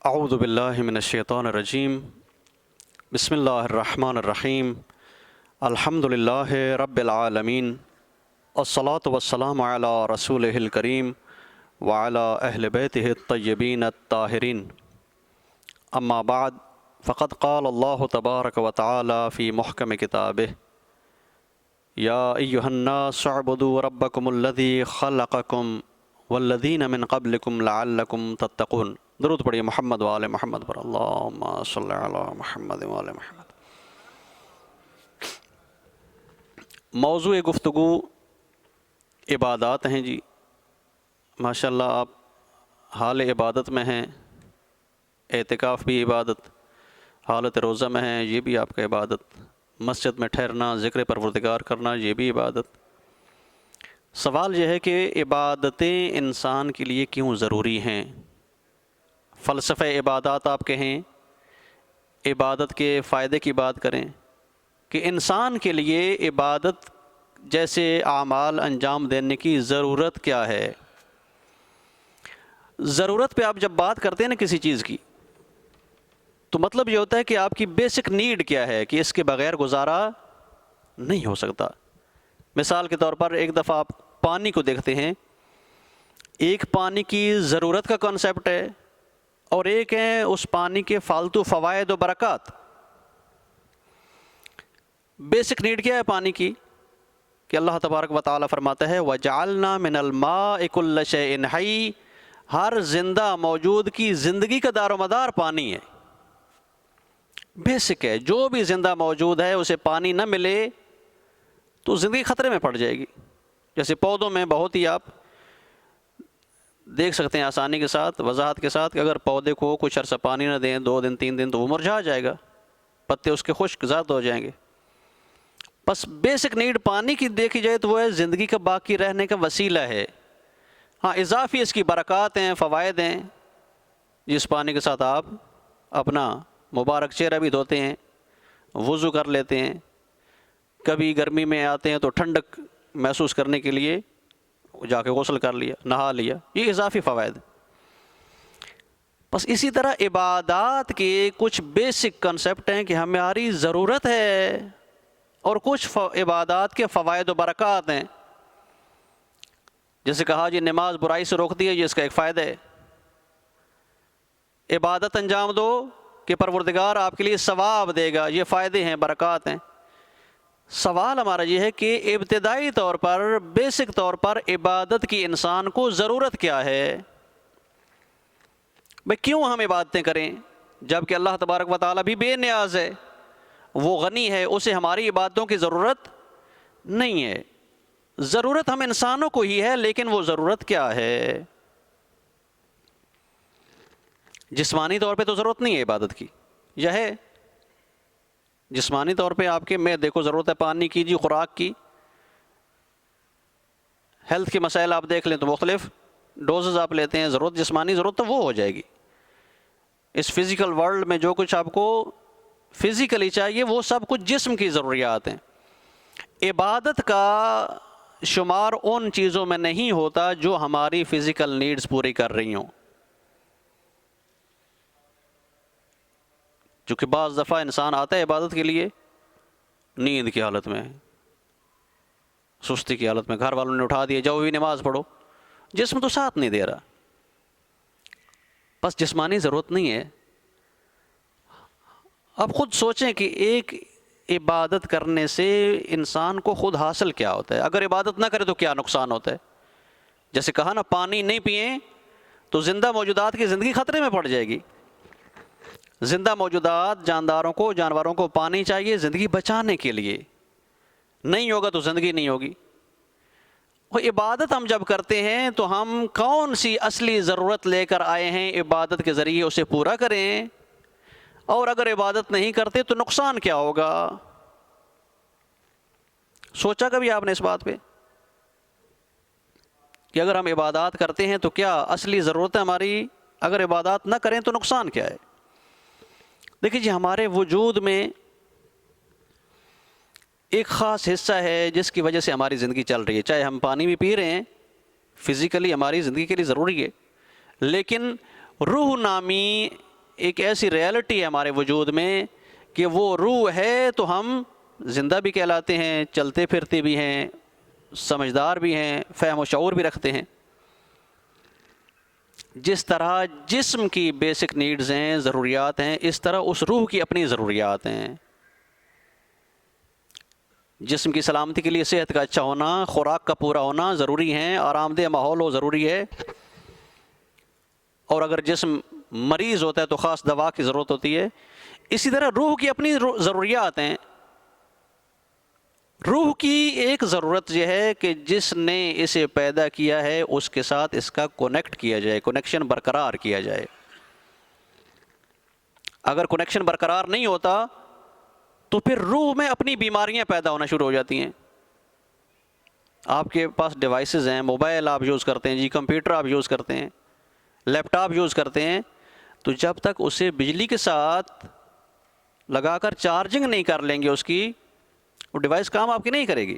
اعوذ باللہ من الشیطان الرجیم بسم اللہ الرحمن الرحیم الحمد للہ رب العالمین والصلاة والسلام علی رسولہ الکریم وعلی اہل بیتہ الطیبین الطاہرین اما بعد فقد قال اللہ تبارک و تعالی فی محکم کتابہ یا ایہا الناس اعبدوا ربکم الذی خلقکم والذین من قبلکم لعلکم تتقون۔ درود پڑھیے محمد و آل محمد پر، اللہم صلی علی محمد و آل محمد۔ موضوع گفتگو عبادات ہیں جی۔ ماشاءاللہ آپ حال عبادت میں ہیں، اعتکاف بھی عبادت، حالت روزہ میں ہیں یہ بھی آپ کا عبادت، مسجد میں ٹھہرنا، ذکر پروردگار کرنا یہ بھی عبادت۔ سوال یہ ہے کہ عبادتیں انسان کے لیے کیوں ضروری ہیں؟ فلسفہ عبادات آپ کہیں، عبادت کے فائدے کی بات کریں کہ انسان کے لیے عبادت جیسے اعمال انجام دینے کی ضرورت کیا ہے۔ ضرورت پہ آپ جب بات کرتے ہیں نا کسی چیز کی، تو مطلب یہ ہوتا ہے کہ آپ کی بیسک نیڈ کیا ہے کہ اس کے بغیر گزارا نہیں ہو سکتا۔ مثال کے طور پر ایک دفعہ آپ پانی کو دیکھتے ہیں، ایک پانی کی ضرورت کا کانسیپٹ ہے اور ایک ہے اس پانی کے فالتو فوائد و برکات۔ بیسک نیڈ کیا ہے پانی کی کہ اللہ تبارک و تعالیٰ فرماتا ہے وَجَعَلْنَا مِنَ الْمَاءِ كُلَّ شَيْءٍ حَيٍّ، ہر زندہ موجود کی زندگی کا دار و مدار پانی ہے، بیسک ہے۔ جو بھی زندہ موجود ہے اسے پانی نہ ملے تو زندگی خطرے میں پڑ جائے گی۔ جیسے پودوں میں بہت ہی آپ دیکھ سکتے ہیں آسانی کے ساتھ، وضاحت کے ساتھ، کہ اگر پودے کو کچھ عرصہ پانی نہ دیں، 2 دن 3 دن، تو وہ مرجھا جائے گا، پتے اس کے خشک زرد ہو جائیں گے۔ بس بیسک نیڈ پانی کی دیکھی جائے تو وہ ہے زندگی کا باقی رہنے کا وسیلہ ہے۔ ہاں اضافی اس کی برکات ہیں، فوائد ہیں، جس پانی کے ساتھ آپ اپنا مبارک چہرہ بھی دھوتے ہیں، وضو کر لیتے ہیں، کبھی گرمی میں آتے ہیں تو ٹھنڈک محسوس کرنے کے لیے جا کے غسل کر لیا، نہا لیا، یہ اضافی فوائد۔ بس اسی طرح عبادات کے کچھ بیسک کنسپٹ ہیں کہ ہماری ضرورت ہے، اور کچھ عبادات کے فوائد و برکات ہیں۔ جیسے کہا جی نماز برائی سے روکتی ہے، یہ اس کا ایک فائدہ ہے۔ عبادت انجام دو کہ پروردگار آپ کے لیے ثواب دے گا، یہ فائدے ہیں، برکات ہیں۔ سوال ہمارا یہ ہے کہ ابتدائی طور پر، بیسک طور پر عبادت کی انسان کو ضرورت کیا ہے؟ بھئی کیوں ہم عبادتیں کریں جبکہ اللہ تبارک و تعالیٰ بھی بے نیاز ہے، وہ غنی ہے، اسے ہماری عبادتوں کی ضرورت نہیں ہے۔ ضرورت ہم انسانوں کو ہی ہے، لیکن وہ ضرورت کیا ہے؟ جسمانی طور پہ تو ضرورت نہیں ہے عبادت کی، یہ ہے جسمانی طور پہ آپ کے میں دیکھو ضرورت ہے پانی کی، جی خوراک کی، ہیلتھ کے مسائل آپ دیکھ لیں تو مختلف ڈوزز آپ لیتے ہیں، ضرورت جسمانی ضرورت تو وہ ہو جائے گی۔ اس فزیکل ورلڈ میں جو کچھ آپ کو فزیکلی چاہیے وہ سب کچھ جسم کی ضروریات ہیں۔ عبادت کا شمار ان چیزوں میں نہیں ہوتا جو ہماری فزیکل نیڈز پوری کر رہی ہوں، چونکہ بعض دفعہ انسان آتا ہے عبادت کے لیے نیند کی حالت میں، سستی کی حالت میں، گھر والوں نے اٹھا دیا جاؤ بھی نماز پڑھو، جسم تو ساتھ نہیں دے رہا۔ بس جسمانی ضرورت نہیں ہے۔ اب خود سوچیں کہ ایک عبادت کرنے سے انسان کو خود حاصل کیا ہوتا ہے؟ اگر عبادت نہ کرے تو کیا نقصان ہوتا ہے؟ جیسے کہا نا پانی نہیں پئیں تو زندہ موجودات کی زندگی خطرے میں پڑ جائے گی۔ زندہ موجودات، جانداروں کو، جانوروں کو پانی چاہیے زندگی بچانے کے لیے، نہیں ہوگا تو زندگی نہیں ہوگی۔ وہ عبادت ہم جب کرتے ہیں تو ہم کون سی اصلی ضرورت لے کر آئے ہیں عبادت کے ذریعے اسے پورا کریں، اور اگر عبادت نہیں کرتے تو نقصان کیا ہوگا؟ سوچا کبھی آپ نے اس بات پہ کہ اگر ہم عبادات کرتے ہیں تو کیا اصلی ضرورت ہے ہماری، اگر عبادات نہ کریں تو نقصان کیا ہے؟ دیکھیے جی ہمارے وجود میں ایک خاص حصہ ہے جس کی وجہ سے ہماری زندگی چل رہی ہے، چاہے ہم پانی بھی پی رہے ہیں، فزیکلی ہماری زندگی کے لیے ضروری ہے، لیکن روح نامی ایک ایسی ریالٹی ہے ہمارے وجود میں کہ وہ روح ہے تو ہم زندہ بھی کہلاتے ہیں، چلتے پھرتے بھی ہیں، سمجھدار بھی ہیں، فہم و شعور بھی رکھتے ہیں۔ جس طرح جسم کی بیسک نیڈز ہیں، ضروریات ہیں، اس طرح اس روح کی اپنی ضروریات ہیں۔ جسم کی سلامتی کے لیے صحت کا اچھا ہونا، خوراک کا پورا ہونا ضروری ہے، آرام دہ ماحول ہو ضروری ہے، اور اگر جسم مریض ہوتا ہے تو خاص دوا کی ضرورت ہوتی ہے۔ اسی طرح روح کی اپنی ضروریات ہیں۔ روح کی ایک ضرورت یہ ہے کہ جس نے اسے پیدا کیا ہے اس کے ساتھ اس کا کنیکٹ کیا جائے، کنیکشن برقرار کیا جائے۔ اگر کنیکشن برقرار نہیں ہوتا تو پھر روح میں اپنی بیماریاں پیدا ہونا شروع ہو جاتی ہیں۔ آپ کے پاس ڈیوائسز ہیں، موبائل آپ یوز کرتے ہیں جی، کمپیوٹر آپ یوز کرتے ہیں، لیپ ٹاپ یوز کرتے ہیں، تو جب تک اسے بجلی کے ساتھ لگا کر چارجنگ نہیں کر لیں گے اس کی، وہ ڈیوائس کام آپ کی نہیں کرے گی۔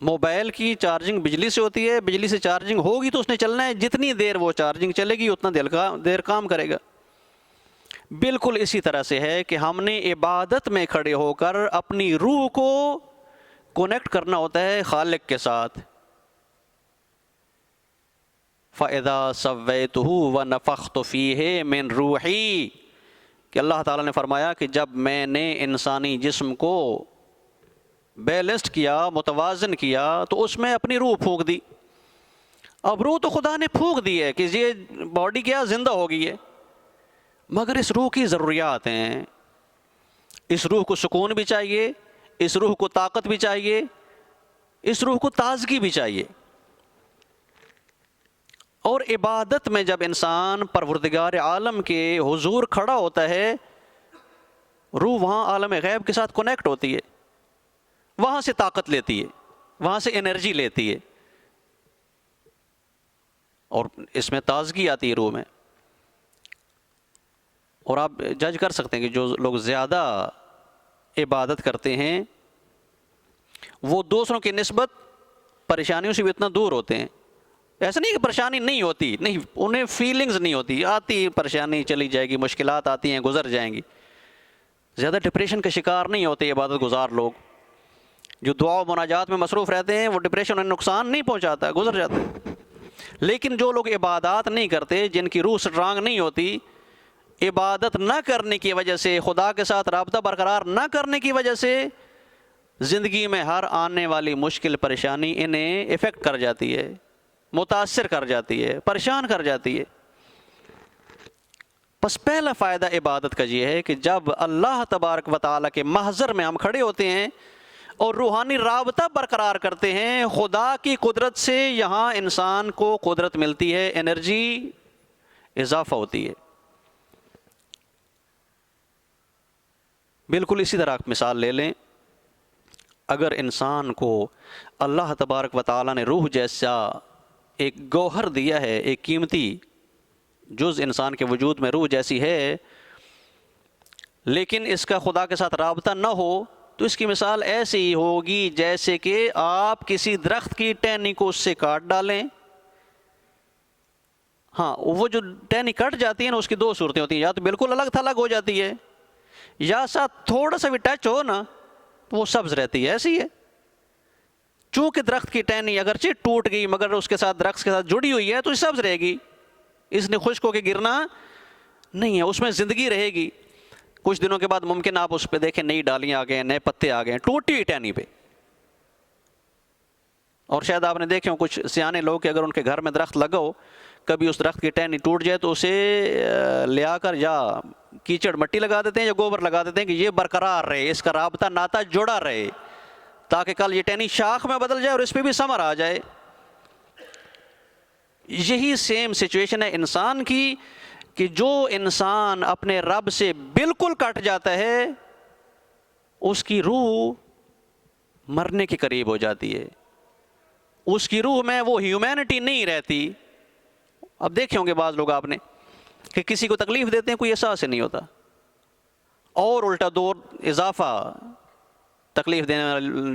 موبائل کی چارجنگ بجلی سے ہوتی ہے، بجلی سے چارجنگ ہوگی تو اس نے چلنا ہے، جتنی دیر وہ چارجنگ چلے گی اتنا دیر کام کرے گا۔ بالکل اسی طرح سے ہے کہ ہم نے عبادت میں کھڑے ہو کر اپنی روح کو کنیکٹ کرنا ہوتا ہے خالق کے ساتھ۔ فَإِذَا سَوَّيْتُهُ وَنَفَخْتُ فِيهِ مِنْ رُوحِي، کہ اللہ تعالیٰ نے فرمایا کہ جب میں نے انسانی جسم کو بیلنسڈ کیا، متوازن کیا، تو اس میں اپنی روح پھونک دی۔ اب روح تو خدا نے پھونک دی ہے کہ یہ باڈی کیا زندہ ہو گئی ہے، مگر اس روح کی ضروریات ہیں۔ اس روح کو سکون بھی چاہیے، اس روح کو طاقت بھی چاہیے، اس روح کو تازگی بھی چاہیے۔ اور عبادت میں جب انسان پروردگار عالم کے حضور کھڑا ہوتا ہے، روح وہاں عالم غیب کے ساتھ کنیکٹ ہوتی ہے، وہاں سے طاقت لیتی ہے، وہاں سے انرجی لیتی ہے، اور اس میں تازگی آتی ہے روح میں۔ اور آپ جج کر سکتے ہیں کہ جو لوگ زیادہ عبادت کرتے ہیں وہ دوسروں کی نسبت پریشانیوں سے بھی اتنا دور ہوتے ہیں۔ ایسا نہیں کہ پریشانی نہیں ہوتی، نہیں، انہیں فیلنگز نہیں ہوتی، آتی پریشانی چلی جائے گی، مشکلات آتی ہیں گزر جائیں گی۔ زیادہ ڈپریشن کا شکار نہیں ہوتے عبادت گزار لوگ۔ جو دعا و مناجات میں مصروف رہتے ہیں وہ ڈپریشن انہیں نقصان نہیں پہنچاتا، گزر جاتا ہے۔ لیکن جو لوگ عبادات نہیں کرتے، جن کی روح سٹرانگ نہیں ہوتی، عبادت نہ کرنے کی وجہ سے، خدا کے ساتھ رابطہ برقرار نہ کرنے کی وجہ سے زندگی میں ہر آنے والی مشکل پریشانی انہیں افیکٹ کر جاتی ہے، متاثر کر جاتی ہے، پریشان کر جاتی ہے۔ بس پہلا فائدہ عبادت کا یہ ہے کہ جب اللہ تبارک و تعالیٰ کے محضر میں ہم کھڑے ہوتے ہیں اور روحانی رابطہ برقرار کرتے ہیں، خدا کی قدرت سے یہاں انسان کو قدرت ملتی ہے، انرجی اضافہ ہوتی ہے۔ بالکل اسی طرح مثال لے لیں، اگر انسان کو اللہ تبارک و تعالیٰ نے روح جیسا ایک گوہر دیا ہے، ایک قیمتی جز انسان کے وجود میں روح جیسی ہے، لیکن اس کا خدا کے ساتھ رابطہ نہ ہو، تو اس کی مثال ایسی ہی ہوگی جیسے کہ آپ کسی درخت کی ٹہنی کو اس سے کاٹ ڈالیں۔ ہاں، وہ جو ٹہنی کٹ جاتی ہے نا، اس کی دو صورتیں ہوتی ہیں، یا تو بالکل الگ تھلگ ہو جاتی ہے، یا ساتھ تھوڑا سا بھی ٹچ ہو نا تو وہ سبز رہتی ہے۔ ایسی ہے، چونکہ درخت کی ٹہنی اگرچہ ٹوٹ گئی مگر اس کے ساتھ درخت کے ساتھ جڑی ہوئی ہے تو یہ سبز رہے گی، اس نے خشک ہو کے گرنا نہیں ہے، اس میں زندگی رہے گی۔ کچھ دنوں کے بعد ممکن آپ اس پہ دیکھیں نئی ڈالیاں آ گئے ہیں، نئے پتے آ گئے ہیں، ٹوٹی ہوئی ٹہنی پہ۔ اور شاید آپ نے دیکھے ہوں کچھ سیانے لوگ کہ اگر ان کے گھر میں درخت لگا ہو، کبھی اس درخت کی ٹہنی ٹوٹ جائے تو اسے لے آ کر یا کیچڑ مٹی لگا دیتے ہیں یا گوبر لگا دیتے ہیں کہ یہ برقرار رہے، اس کا رابطہ ناتا جڑا رہے، تاکہ کل یہ ٹہنی شاخ میں بدل جائے اور اس پہ بھی ثمر آ جائے۔ یہی سیم سچویشن ہے انسان کی، کہ جو انسان اپنے رب سے بالکل کٹ جاتا ہے اس کی روح مرنے کے قریب ہو جاتی ہے، اس کی روح میں وہ ہیومینٹی نہیں رہتی۔ اب دیکھے ہوں گے بعض لوگ آپ نے کہ کسی کو تکلیف دیتے ہیں، کوئی احساس ہی نہیں ہوتا، اور الٹا دو اضافہ تکلیف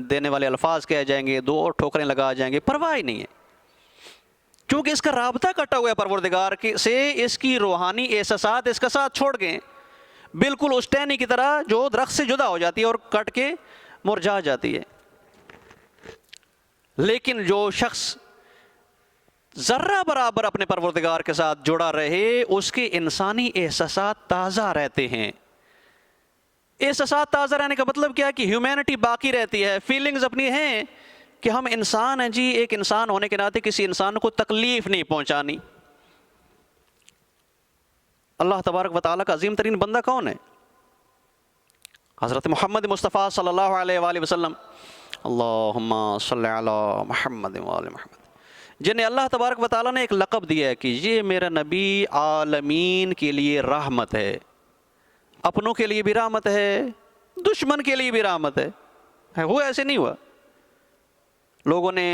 دینے والے الفاظ کہے جائیں گے، دو اور ٹھوکریں لگا جائیں گے، پرواہ ہی نہیں ہے۔ چونکہ اس کا رابطہ کٹا ہوا ہے پروردگار سے، اس کی روحانی احساسات اس کا ساتھ چھوڑ گئے، بالکل اس ٹہنی کی طرح جو درخت سے جدا ہو جاتی ہے اور کٹ کے مرجھا جاتی ہے۔ لیکن جو شخص ذرہ برابر اپنے پروردگار کے ساتھ جڑا رہے، اس کے انسانی احساسات تازہ رہتے ہیں۔ احساسات تازہ رہنے کا مطلب کیا کہ ہیومینٹی باقی رہتی ہے، فیلنگز اپنی ہیں کہ ہم انسان ہیں جی، ایک انسان ہونے کے ناطے کسی انسان کو تکلیف نہیں پہنچانی۔ اللہ تبارک و تعالیٰ کا عظیم ترین بندہ کون ہے؟ حضرت محمد مصطفیٰ صلی اللہ علیہ وآلہ وسلم، اللہم صلی علی محمد وآل محمد، جنہیں اللہ تبارک و تعالیٰ نے ایک لقب دیا ہے کہ یہ میرا نبی عالمین کے لیے رحمت ہے، اپنوں کے لیے بھی رحمت ہے، دشمن کے لیے بھی رحمت ہے۔ وہ ایسے نہیں ہوا، لوگوں نے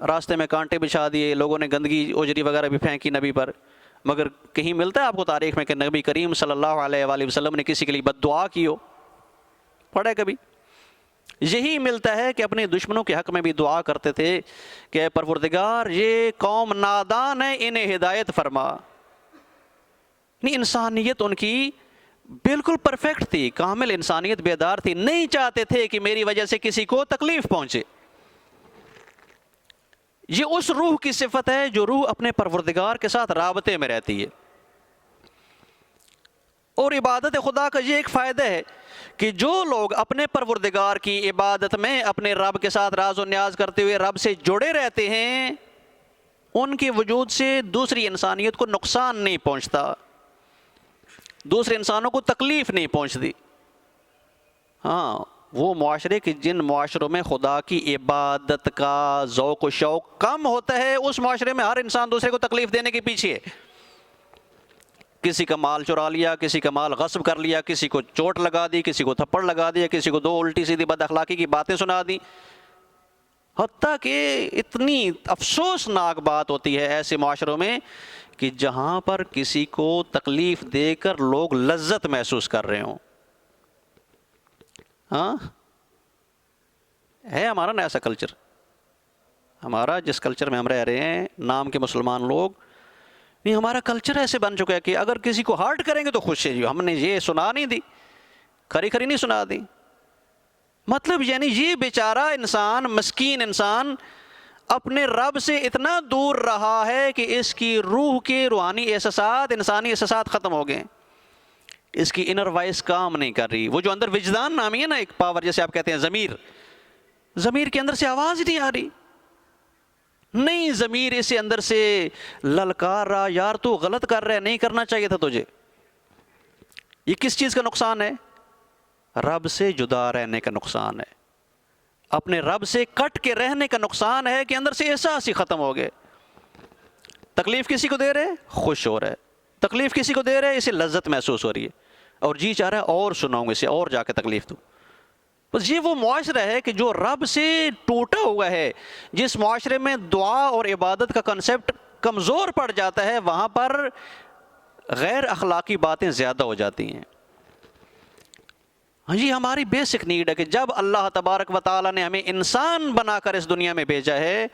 راستے میں کانٹے بچھا دیے، لوگوں نے گندگی اجری وغیرہ بھی پھینکی نبی پر، مگر کہیں ملتا ہے آپ کو تاریخ میں کہ نبی کریم صلی اللہ علیہ وآلہ وسلم نے کسی کے لیے بد دعا کی ہو؟ پڑھے کبھی؟ یہی ملتا ہے کہ اپنے دشمنوں کے حق میں بھی دعا کرتے تھے کہ اے پروردگار یہ قوم نادان ہے، انہیں ہدایت فرما۔ انسانیت ان کی بالکل پرفیکٹ تھی، کامل انسانیت بیدار تھی، نہیں چاہتے تھے کہ میری وجہ سے کسی کو تکلیف پہنچے۔ یہ اس روح کی صفت ہے جو روح اپنے پروردگار کے ساتھ رابطے میں رہتی ہے۔ اور عبادت خدا کا یہ ایک فائدہ ہے کہ جو لوگ اپنے پروردگار کی عبادت میں اپنے رب کے ساتھ راز و نیاز کرتے ہوئے رب سے جڑے رہتے ہیں، ان کے وجود سے دوسری انسانیت کو نقصان نہیں پہنچتا، دوسرے انسانوں کو تکلیف نہیں پہنچتی۔ ہاں، وہ معاشرے کہ جن معاشروں میں خدا کی عبادت کا ذوق و شوق کم ہوتا ہے، اس معاشرے میں ہر انسان دوسرے کو تکلیف دینے کے پیچھے ہے۔ کسی کا مال چرا لیا، کسی کا مال غصب کر لیا، کسی کو چوٹ لگا دی، کسی کو تھپڑ لگا دیا، کسی کو دو الٹی سیدھی بد اخلاقی کی باتیں سنا دی، حتیٰ کہ اتنی افسوسناک بات ہوتی ہے ایسے معاشروں میں کہ جہاں پر کسی کو تکلیف دے کر لوگ لذت محسوس کر رہے ہوں۔ ہاں، ہے ہمارا نا ایسا کلچر، ہمارا جس کلچر میں ہم رہ رہے ہیں نام کے مسلمان لوگ، نہیں، ہمارا کلچر ایسے بن چکا ہے کہ اگر کسی کو ہارٹ کریں گے تو خوش ہے جی، ہم نے یہ سنا نہیں دی، کھری کھری نہیں سنا دی۔ مطلب یعنی یہ بیچارہ انسان، مسکین انسان اپنے رب سے اتنا دور رہا ہے کہ اس کی روح کے روحانی احساسات، انسانی احساسات ختم ہو گئے، اس کی انر وائس کام نہیں کر رہی۔ وہ جو اندر وجدان نامی ہے نا ایک پاور، جیسے آپ کہتے ہیں ضمیر، ضمیر کے اندر سے آواز ہی نہیں آ رہی، نہیں، ضمیر اسے اندر سے للکار رہا، یار تو غلط کر رہا ہے، نہیں کرنا چاہیے تھا تجھے۔ یہ کس چیز کا نقصان ہے؟ رب سے جدا رہنے کا نقصان ہے، اپنے رب سے کٹ کے رہنے کا نقصان ہے کہ اندر سے احساس ہی ختم ہو گئے۔ تکلیف کسی کو دے رہے، خوش ہو رہا ہے، تکلیف کسی کو دے رہے، اسے لذت محسوس ہو رہی ہے، اور جی چاہ رہا ہے اور سناؤں اسے اور جا کے تکلیف دوں۔ بس یہ وہ معاشرہ ہے کہ جو رب سے ٹوٹا ہوا ہے، جس معاشرے میں دعا اور عبادت کا کنسیپٹ کمزور پڑ جاتا ہے، وہاں پر غیر اخلاقی باتیں زیادہ ہو جاتی ہیں۔ ہاں جی، ہماری بیسک نیڈ ہے کہ جب اللہ تبارک و تعالیٰ نے ہمیں انسان بنا کر اس دنیا میں بھیجا ہے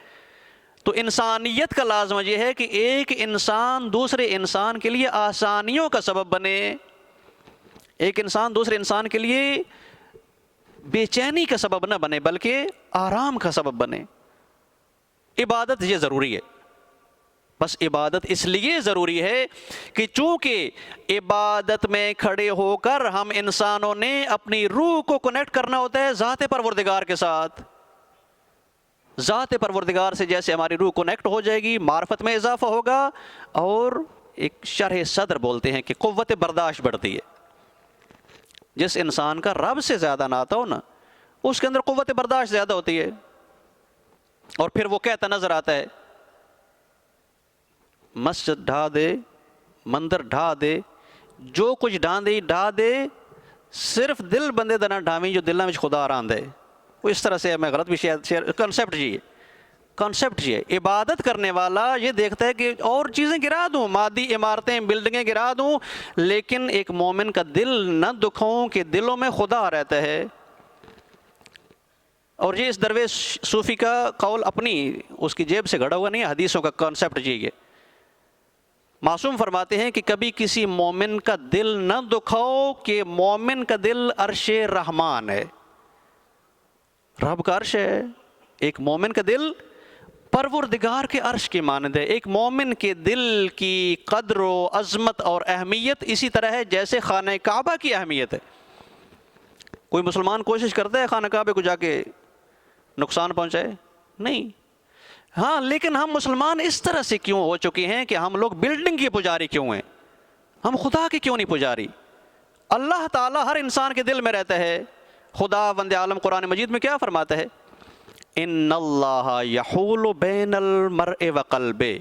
تو انسانیت کا لازمہ یہ ہے کہ ایک انسان دوسرے انسان کے لیے آسانیوں کا سبب بنے، ایک انسان دوسرے انسان کے لیے بے چینی کا سبب نہ بنے بلکہ آرام کا سبب بنے۔ عبادت یہ ضروری ہے، بس عبادت اس لیے ضروری ہے کہ چونکہ عبادت میں کھڑے ہو کر ہم انسانوں نے اپنی روح کو کنیکٹ کرنا ہوتا ہے ذات پروردگار کے ساتھ۔ ذات پروردگار سے جیسے ہماری روح کنیکٹ ہو جائے گی، معرفت میں اضافہ ہوگا، اور ایک شرح صدر بولتے ہیں کہ قوت برداشت بڑھتی ہے۔ جس انسان کا رب سے زیادہ ناتا ہو نا، اس کے اندر قوت برداشت زیادہ ہوتی ہے، اور پھر وہ کہتا نظر آتا ہے، مسجد ڈھا دے، مندر ڈھا دے، جو کچھ ڈھا دے، صرف دل بندے دا نہ ڈھاویں جو دلاں وچ خدا آرام دے۔ وہ اس طرح سے میں غلط بھی شیئر کنسیپٹ یہ ہے۔ عبادت کرنے والا یہ دیکھتا ہے کہ اور چیزیں گرا دوں، مادی عمارتیں، بلڈنگیں گرا دوں، لیکن ایک مومن کا دل نہ دکھاؤں کہ دلوں میں خدا رہتا ہے۔ اور یہ اس درویش صوفی کا قول اپنی اس کی جیب سے گھڑا ہوا نہیں ہے، حدیثوں کا کانسیپٹ یہ معصوم فرماتے ہیں کہ کبھی کسی مومن کا دل نہ دکھاؤ کہ مومن کا دل عرش رحمان ہے، رب کا عرش ہے، ایک مومن کا دل پروردگار کے عرش کی مانند ہے۔ ایک مومن کے دل کی قدر و عظمت اور اہمیت اسی طرح ہے جیسے خانہ کعبہ کی اہمیت ہے۔ کوئی مسلمان کوشش کرتا ہے خانہ کعبے کو جا کے نقصان پہنچائے؟ نہیں۔ ہاں، لیکن ہم مسلمان اس طرح سے کیوں ہو چکے ہیں کہ ہم لوگ بلڈنگ کی پجاری کیوں ہیں؟ ہم خدا کے کیوں نہیں پجاری؟ اللہ تعالیٰ ہر انسان کے دل میں رہتا ہے۔ خدا وند عالم قرآن مجید میں کیا فرماتا ہے؟ ان اللہ یحول بین المرء وقلبہ،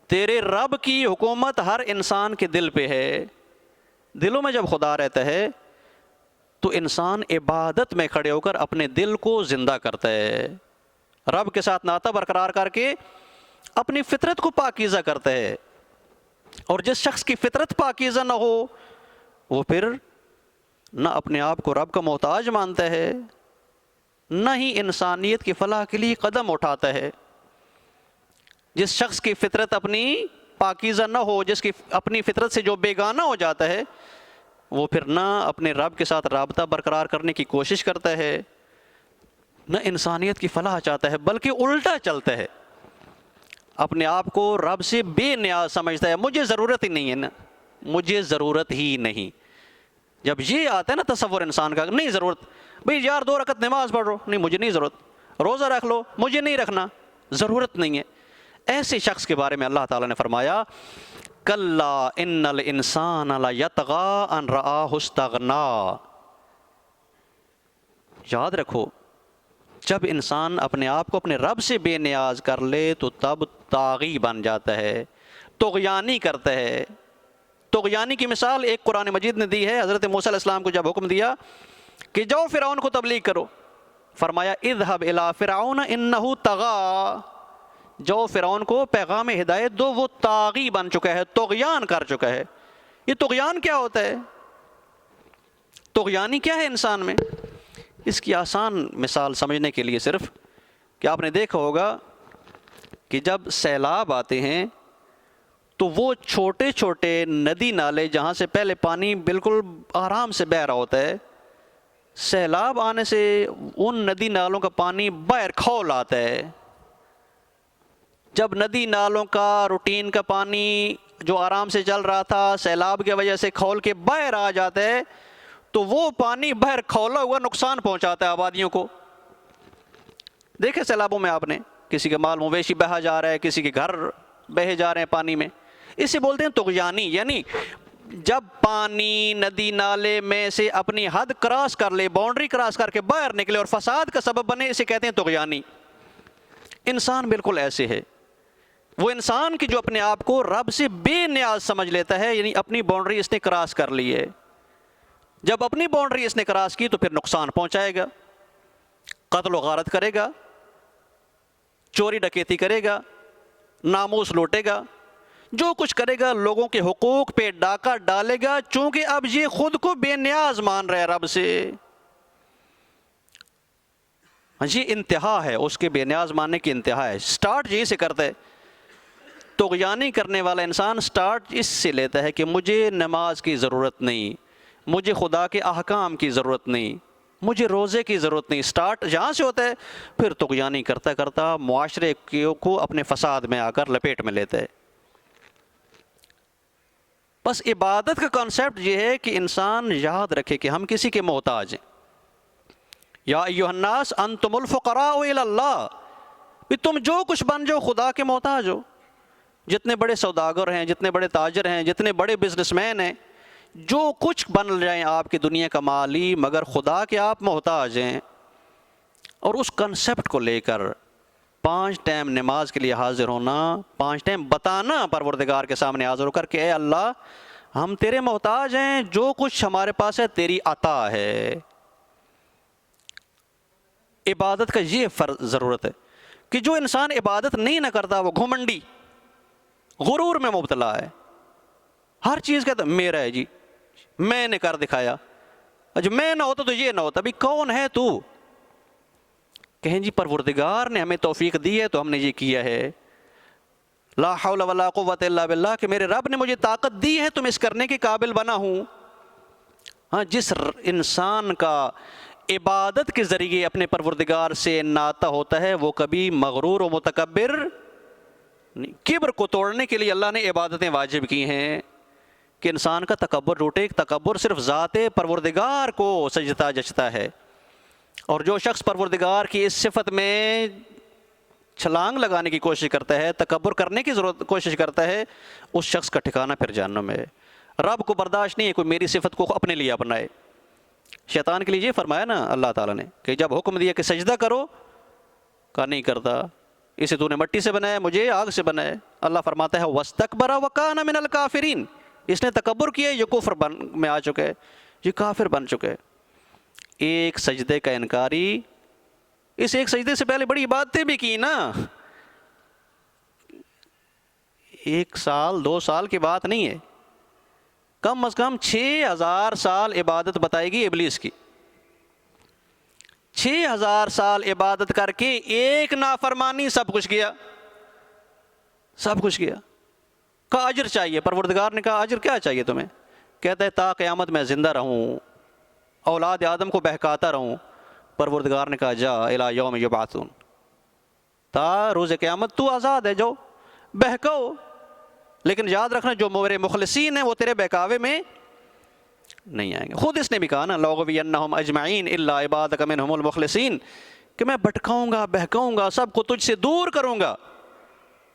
تیرے رب کی حکومت ہر انسان کے دل پہ ہے۔ دلوں میں جب خدا رہتا ہے تو انسان عبادت میں کھڑے ہو کر اپنے دل کو زندہ کرتا ہے، رب کے ساتھ ناطہ برقرار کر کے اپنی فطرت کو پاکیزہ کرتا ہے۔ اور جس شخص کی فطرت پاکیزہ نہ ہو وہ پھر نہ اپنے آپ کو رب کا محتاج مانتا ہے، نہ ہی انسانیت کی فلاح کے لیے قدم اٹھاتا ہے۔ جس شخص کی فطرت اپنی پاکیزہ نہ ہو، جس کی اپنی فطرت سے جو بیگانہ ہو جاتا ہے، وہ پھر نہ اپنے رب کے ساتھ رابطہ برقرار کرنے کی کوشش کرتا ہے، نہ انسانیت کی فلاح چاہتا ہے، بلکہ الٹا چلتا ہے، اپنے آپ کو رب سے بے نیاز سمجھتا ہے۔ مجھے ضرورت ہی نہیں ہے نا، مجھے ضرورت ہی نہیں۔ جب یہ آتا ہے نا تصور انسان کا، نہیں ضرورت، بھئی یار 2 رکعت نماز پڑھ رہو، نہیں مجھے نہیں ضرورت، روزہ رکھ لو، مجھے نہیں رکھنا، ضرورت نہیں ہے۔ ایسے شخص کے بارے میں اللہ تعالیٰ نے فرمایا کلا ان الانسان لیطغی ان رآہ استغنا، یاد رکھو جب انسان اپنے آپ کو اپنے رب سے بے نیاز کر لے تو تب طاغی بن جاتا ہے، طغیانی کرتا ہے۔ طغیانی کی مثال ایک قرآن مجید نے دی ہے۔ حضرت موسیٰ علیہ السلام کو جب حکم دیا کہ جاؤ فرعون کو تبلیغ کرو، فرمایا اذهب الى فرعون انه طغى، جو فرعون کو پیغام ہدایت دو، وہ طاغی بن چکا ہے، طغیان کر چکا ہے۔ یہ طغیان کیا ہوتا ہے؟ طغیانی کیا ہے انسان میں؟ اس کی آسان مثال سمجھنے کے لیے صرف کہ آپ نے دیکھا ہوگا کہ جب سیلاب آتے ہیں تو وہ چھوٹے چھوٹے ندی نالے جہاں سے پہلے پانی بالکل آرام سے بہہ رہا ہوتا ہے، سیلاب آنے سے ان ندی نالوں کا پانی باہر کھول آتا ہے۔ جب ندی نالوں کا روٹین کا پانی جو آرام سے چل رہا تھا سیلاب کی وجہ سے کھول کے باہر آ جاتا ہے تو وہ پانی باہر کھولا ہوا نقصان پہنچاتا ہے آبادیوں کو۔ دیکھیں سیلابوں میں آپ نے کسی کے مال مویشی بہا جا رہا ہے، کسی کے گھر بہے جا رہے ہیں پانی میں، اسے بولتے ہیں طغیانی۔ یعنی جب پانی ندی نالے میں سے اپنی حد کراس کر لے، باؤنڈری کراس کر کے باہر نکلے اور فساد کا سبب بنے، اسے کہتے ہیں طغیانی۔ انسان بالکل ایسے ہے، وہ انسان کی جو اپنے آپ کو رب سے بے نیاز سمجھ لیتا ہے، یعنی اپنی باؤنڈری اس نے کراس کر لی ہے۔ جب اپنی باؤنڈری اس نے کراس کی تو پھر نقصان پہنچائے گا، قتل و غارت کرے گا، چوری ڈکیتی کرے گا، ناموس لوٹے گا، جو کچھ کرے گا لوگوں کے حقوق پہ ڈاکہ ڈالے گا، چونکہ اب یہ خود کو بے نیاز مان رہا ہے رب سے۔ یہ انتہا ہے، اس کے بے نیاز ماننے کی انتہا ہے۔ سٹارٹ یہی سے کرتا ہے طغیانی کرنے والا انسان، سٹارٹ اس سے لیتا ہے کہ مجھے نماز کی ضرورت نہیں، مجھے خدا کے احکام کی ضرورت نہیں، مجھے روزے کی ضرورت نہیں۔ سٹارٹ جہاں سے ہوتا ہے، پھر طغیانی کرتا کرتا معاشرے کو اپنے فساد میں آ کر لپیٹ میں لیتا ہے۔ بس عبادت کا کانسیپٹ یہ ہے کہ انسان یاد رکھے کہ ہم کسی کے محتاج ہیں۔ یا ایھا الناس انتم الفقراء الی اللہ، تم جو کچھ بن جاؤ خدا کے محتاج ہو۔ جتنے بڑے سوداگر ہیں، جتنے بڑے تاجر ہیں، جتنے بڑے بزنس مین ہیں، جو کچھ بن جائیں آپ کی دنیا کا مالی، مگر خدا کے آپ محتاج ہیں۔ اور اس کنسپٹ کو لے کر 5 ٹائم نماز کے لیے حاضر ہونا، 5 ٹائم بتانا پروردگار کے سامنے حاضر ہو کر کہ اے اللہ ہم تیرے محتاج ہیں، جو کچھ ہمارے پاس ہے تیری عطا ہے۔ عبادت کا یہ ضرورت ہے کہ جو انسان عبادت نہیں نہ کرتا وہ گھمنڈی، غرور میں مبتلا ہے، ہر چیز کہتا میرا ہے جی، میں نے کر دکھایا، اج میں نہ ہوتا تو یہ نہ ہوتا۔ بھی کون ہے تو؟ کہیں جی پروردگار نے ہمیں توفیق دی ہے تو ہم نے یہ کیا ہے، لا حول ولا قوت الا باللہ، کہ میرے رب نے مجھے طاقت دی ہے تو میں اس کرنے کے قابل بنا ہوں۔ ہاں، جس انسان کا عبادت کے ذریعے اپنے پروردگار سے ناطہ ہوتا ہے وہ کبھی مغرور و متکبر نہیں۔ کبر کو توڑنے کے لیے اللہ نے عبادتیں واجب کی ہیں کہ انسان کا تکبر ٹوٹے۔ تکبر صرف ذات پروردگار کو سجدہ جچتا ہے، اور جو شخص پروردگار کی اس صفت میں چھلانگ لگانے کی کوشش کرتا ہے، تکبر کرنے کی کوشش کرتا ہے، اس شخص کا ٹھکانہ پھر جہنم میں ہے۔ رب کو برداشت نہیں ہے کوئی میری صفت کو اپنے لیے اپنائے۔ شیطان کے لیے یہ فرمایا نا اللہ تعالیٰ نے کہ جب حکم دیا کہ سجدہ کرو، کہا نہیں کرتا، اسے تو نے مٹی سے بنایا، مجھے آگ سے بنایا۔ اللہ فرماتا ہے وَاسْتَكْبَرَ وَكَانَ مِنَ الْكَافِرِينَ، اس نے تکبر کیا، یہ کفر میں آ چکا ہے، یہ کافر بن چکا ہے۔ ایک سجدے کا انکاری، اس ایک سجدے سے پہلے بڑی عبادتیں بھی کی نا، 1 سال 2 سال کی بات نہیں ہے، کم از کم 6000 سال عبادت بتائے گی ابلیس کی۔ 6000 سال عبادت کر کے ایک نافرمانی، سب کچھ کیا، سب کچھ کیا۔ کہا اجر چاہیے، پروردگار نے کہا اجر کیا چاہیے تمہیں؟ کہتا ہے تا قیامت میں زندہ رہوں، اولاد آدم کو بہکاتا رہوں۔ پروردگار نے کہا جا الی یوم یبعثون، تا روز قیامت تو آزاد ہے، جو بہکاؤ، لیکن یاد رکھنا جو میرے مخلصین ہیں وہ تیرے بہکاوے میں نہیں آئیں گے۔ خود اس نے بھی کہا نا لَأُغْوِيَنَّهُمْ أَجْمَعِينَ إِلَّا عِبَادَكَ مِنْهُمُ الْمُخْلِصِينَ، کہ میں بھٹکاؤں گا، بہکاؤں گا، سب کو تجھ سے دور کروں گا۔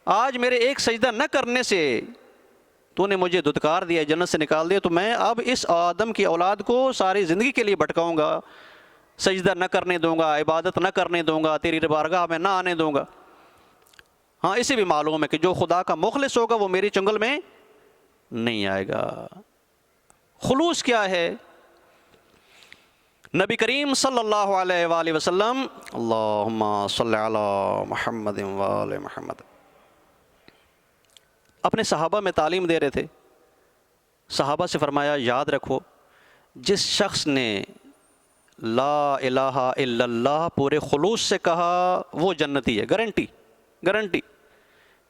آج میرے ایک سجدہ نہ کرنے سے تو نے مجھے دھتکار دیا، جنت سے نکال دیا، تو میں اب اس آدم کی اولاد کو ساری زندگی کے لیے بھٹکاؤں گا، سجدہ نہ کرنے دوں گا، عبادت نہ کرنے دوں گا، تیری بارگاہ میں نہ آنے دوں گا۔ ہاں، اسے بھی معلوم ہے کہ جو خدا کا مخلص ہوگا وہ میری چنگل میں نہیں آئے گا۔ خلوص کیا ہے؟ نبی کریم صلی اللہ علیہ وآلہ وسلم، اللہم صلی علی محمد وآل محمد، اپنے صحابہ میں تعلیم دے رہے تھے۔ صحابہ سے فرمایا یاد رکھو جس شخص نے لا الہ الا اللہ پورے خلوص سے کہا وہ جنتی ہے، گارنٹی گارنٹی،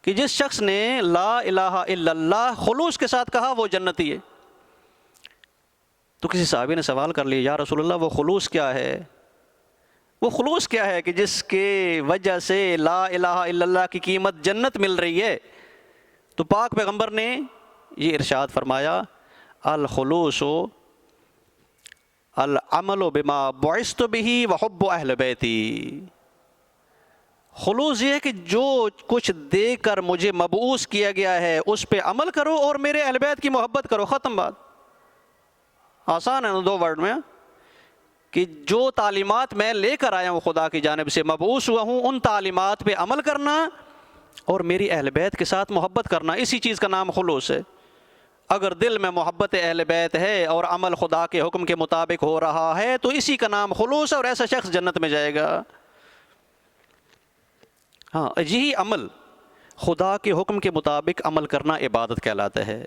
کہ جس شخص نے لا الہ الا اللہ خلوص کے ساتھ کہا وہ جنتی ہے۔ تو کسی صحابی نے سوال کر لیا یا رسول اللہ وہ خلوص کیا ہے؟ وہ خلوص کیا ہے کہ جس کے وجہ سے لا الہ الا اللہ کی قیمت جنت مل رہی ہے؟ تو پاک پیغمبر نے یہ ارشاد فرمایا الخلوص العمل بما بعثت به وحب اہل بیتی۔ خلوص یہ ہے کہ جو کچھ دے کر مجھے مبعوث کیا گیا ہے اس پہ عمل کرو اور میرے اہل بیت کی محبت کرو، ختم بات۔ آسان ہے نا 2 ورڈ میں، کہ جو تعلیمات میں لے کر آیا ہوں خدا کی جانب سے، مبعوث ہوا ہوں، ان تعلیمات پہ عمل کرنا اور میری اہل بیت کے ساتھ محبت کرنا، اسی چیز کا نام خلوص ہے۔ اگر دل میں محبت اہل بیت ہے اور عمل خدا کے حکم کے مطابق ہو رہا ہے تو اسی کا نام خلوص ہے، اور ایسا شخص جنت میں جائے گا۔ ہاں، یہی عمل خدا کے حکم کے مطابق عمل کرنا عبادت کہلاتا ہے۔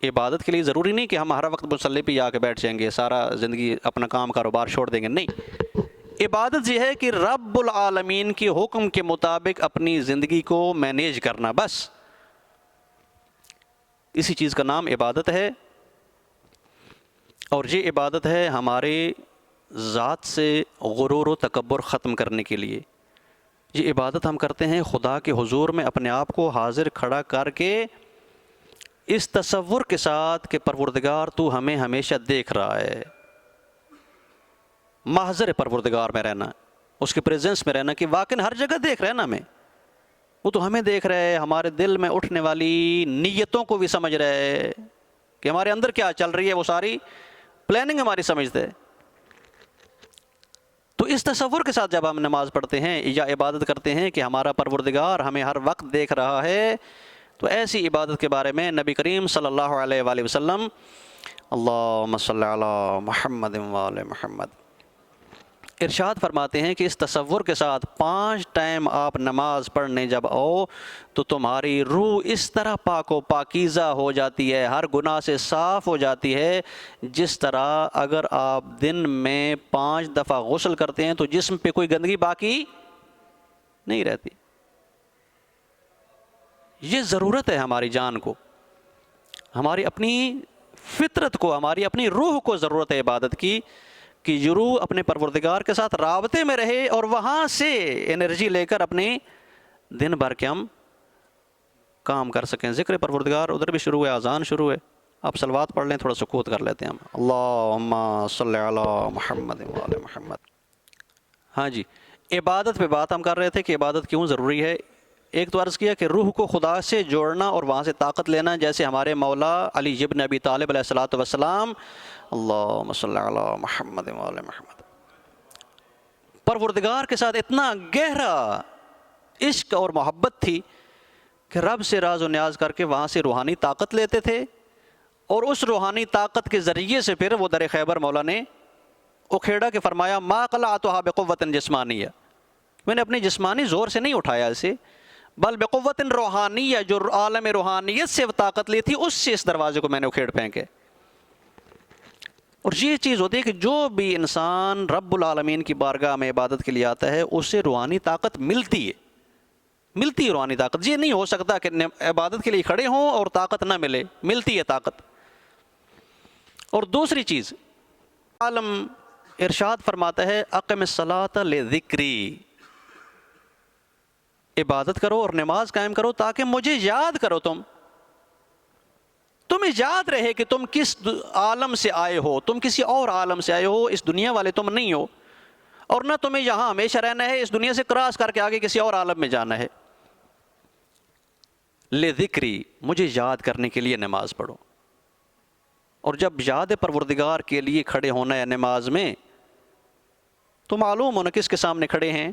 عبادت کے لیے ضروری نہیں کہ ہم ہر وقت مصلی پہ آ کے بیٹھ جائیں گے، سارا زندگی اپنا کام کاروبار چھوڑ دیں گے، نہیں۔ عبادت یہ ہے کہ رب العالمین کے حکم کے مطابق اپنی زندگی کو مینیج کرنا، بس اسی چیز کا نام عبادت ہے۔ اور یہ عبادت ہے ہمارے ذات سے غرور و تکبر ختم کرنے کے لیے۔ یہ عبادت ہم کرتے ہیں خدا کے حضور میں اپنے آپ کو حاضر کھڑا کر کے اس تصور کے ساتھ کہ پروردگار تو ہمیں ہمیشہ دیکھ رہا ہے۔ محضر پروردگار میں رہنا، اس کے پریزنس میں رہنا کہ واقعی ہر جگہ دیکھ رہے ہیں نا ہمیں، وہ تو ہمیں دیکھ رہے ہیں، ہمارے دل میں اٹھنے والی نیتوں کو بھی سمجھ رہے ہیں کہ ہمارے اندر کیا چل رہی ہے، وہ ساری پلاننگ ہماری سمجھتے ہیں۔ تو اس تصور کے ساتھ جب ہم نماز پڑھتے ہیں یا عبادت کرتے ہیں کہ ہمارا پروردگار ہمیں ہر وقت دیکھ رہا ہے، تو ایسی عبادت کے بارے میں نبی کریم صلی اللہ علیہ وآلہ وسلم اللہم صلی علی محمد وآل محمد ارشاد فرماتے ہیں کہ اس تصور کے ساتھ 5 ٹائم آپ نماز پڑھنے جب آؤ تو تمہاری روح اس طرح پاک و پاکیزہ ہو جاتی ہے، ہر گناہ سے صاف ہو جاتی ہے، جس طرح اگر آپ دن میں 5 دفعہ غسل کرتے ہیں تو جسم پہ کوئی گندگی باقی نہیں رہتی۔ یہ ضرورت ہے ہماری جان کو، ہماری اپنی فطرت کو، ہماری اپنی روح کو ضرورت ہے عبادت کی، کہ یہ روح اپنے پروردگار کے ساتھ رابطے میں رہے اور وہاں سے انرجی لے کر اپنے دن بھر کے ہم کام کر سکیں۔ ذکر پروردگار ادھر بھی شروع ہے، اذان شروع ہے، آپ صلوات پڑھ لیں، تھوڑا سکوت کر لیتے ہیں ہم۔ اللہم صلی علی محمد وعلی محمد۔ ہاں جی، عبادت پہ بات ہم کر رہے تھے کہ عبادت کیوں ضروری ہے۔ ایک تو عرض کیا کہ روح کو خدا سے جوڑنا اور وہاں سے طاقت لینا، جیسے ہمارے مولا علی ابن ابی طالب علیہ الصلوۃ والسلام، اللہم صلی علی محمد وعلی محمد، پروردگار کے ساتھ اتنا گہرا عشق اور محبت تھی کہ رب سے راز و نیاز کر کے وہاں سے روحانی طاقت لیتے تھے، اور اس روحانی طاقت کے ذریعے سے پھر وہ در خیبر مولا نے اکھیڑا کہ فرمایا ما قلعتها بقوت جسمانیہ، میں نے اپنی جسمانی زور سے نہیں اٹھایا اسے، بل بقوت روحانیہ، جو عالم روحانیت سے طاقت لی تھی اس سے اس دروازے کو میں نے اکھیڑ پھینکے۔ اور یہ چیز ہوتی ہے کہ جو بھی انسان رب العالمین کی بارگاہ میں عبادت کے لیے آتا ہے اسے روحانی طاقت ملتی ہے روحانی طاقت۔ یہ نہیں ہو سکتا کہ عبادت کے لیے کھڑے ہوں اور طاقت نہ ملے، ملتی ہے طاقت۔ اور دوسری چیز عالم ارشاد فرماتا ہے اقم الصلاۃ لذکری، عبادت کرو اور نماز قائم کرو تاکہ مجھے یاد کرو، تمہیں یاد رہے کہ تم کس عالم سے آئے ہو، تم کسی اور عالم سے آئے ہو، اس دنیا والے تم نہیں ہو، اور نہ تمہیں یہاں ہمیشہ رہنا ہے، اس دنیا سے کراس کر کے آگے کسی اور عالم میں جانا ہے۔ لذکری، مجھے یاد کرنے کے لیے نماز پڑھو۔ اور جب یاد پروردگار کے لیے کھڑے ہونا ہے نماز میں تو معلوم ہونا کس کے سامنے کھڑے ہیں،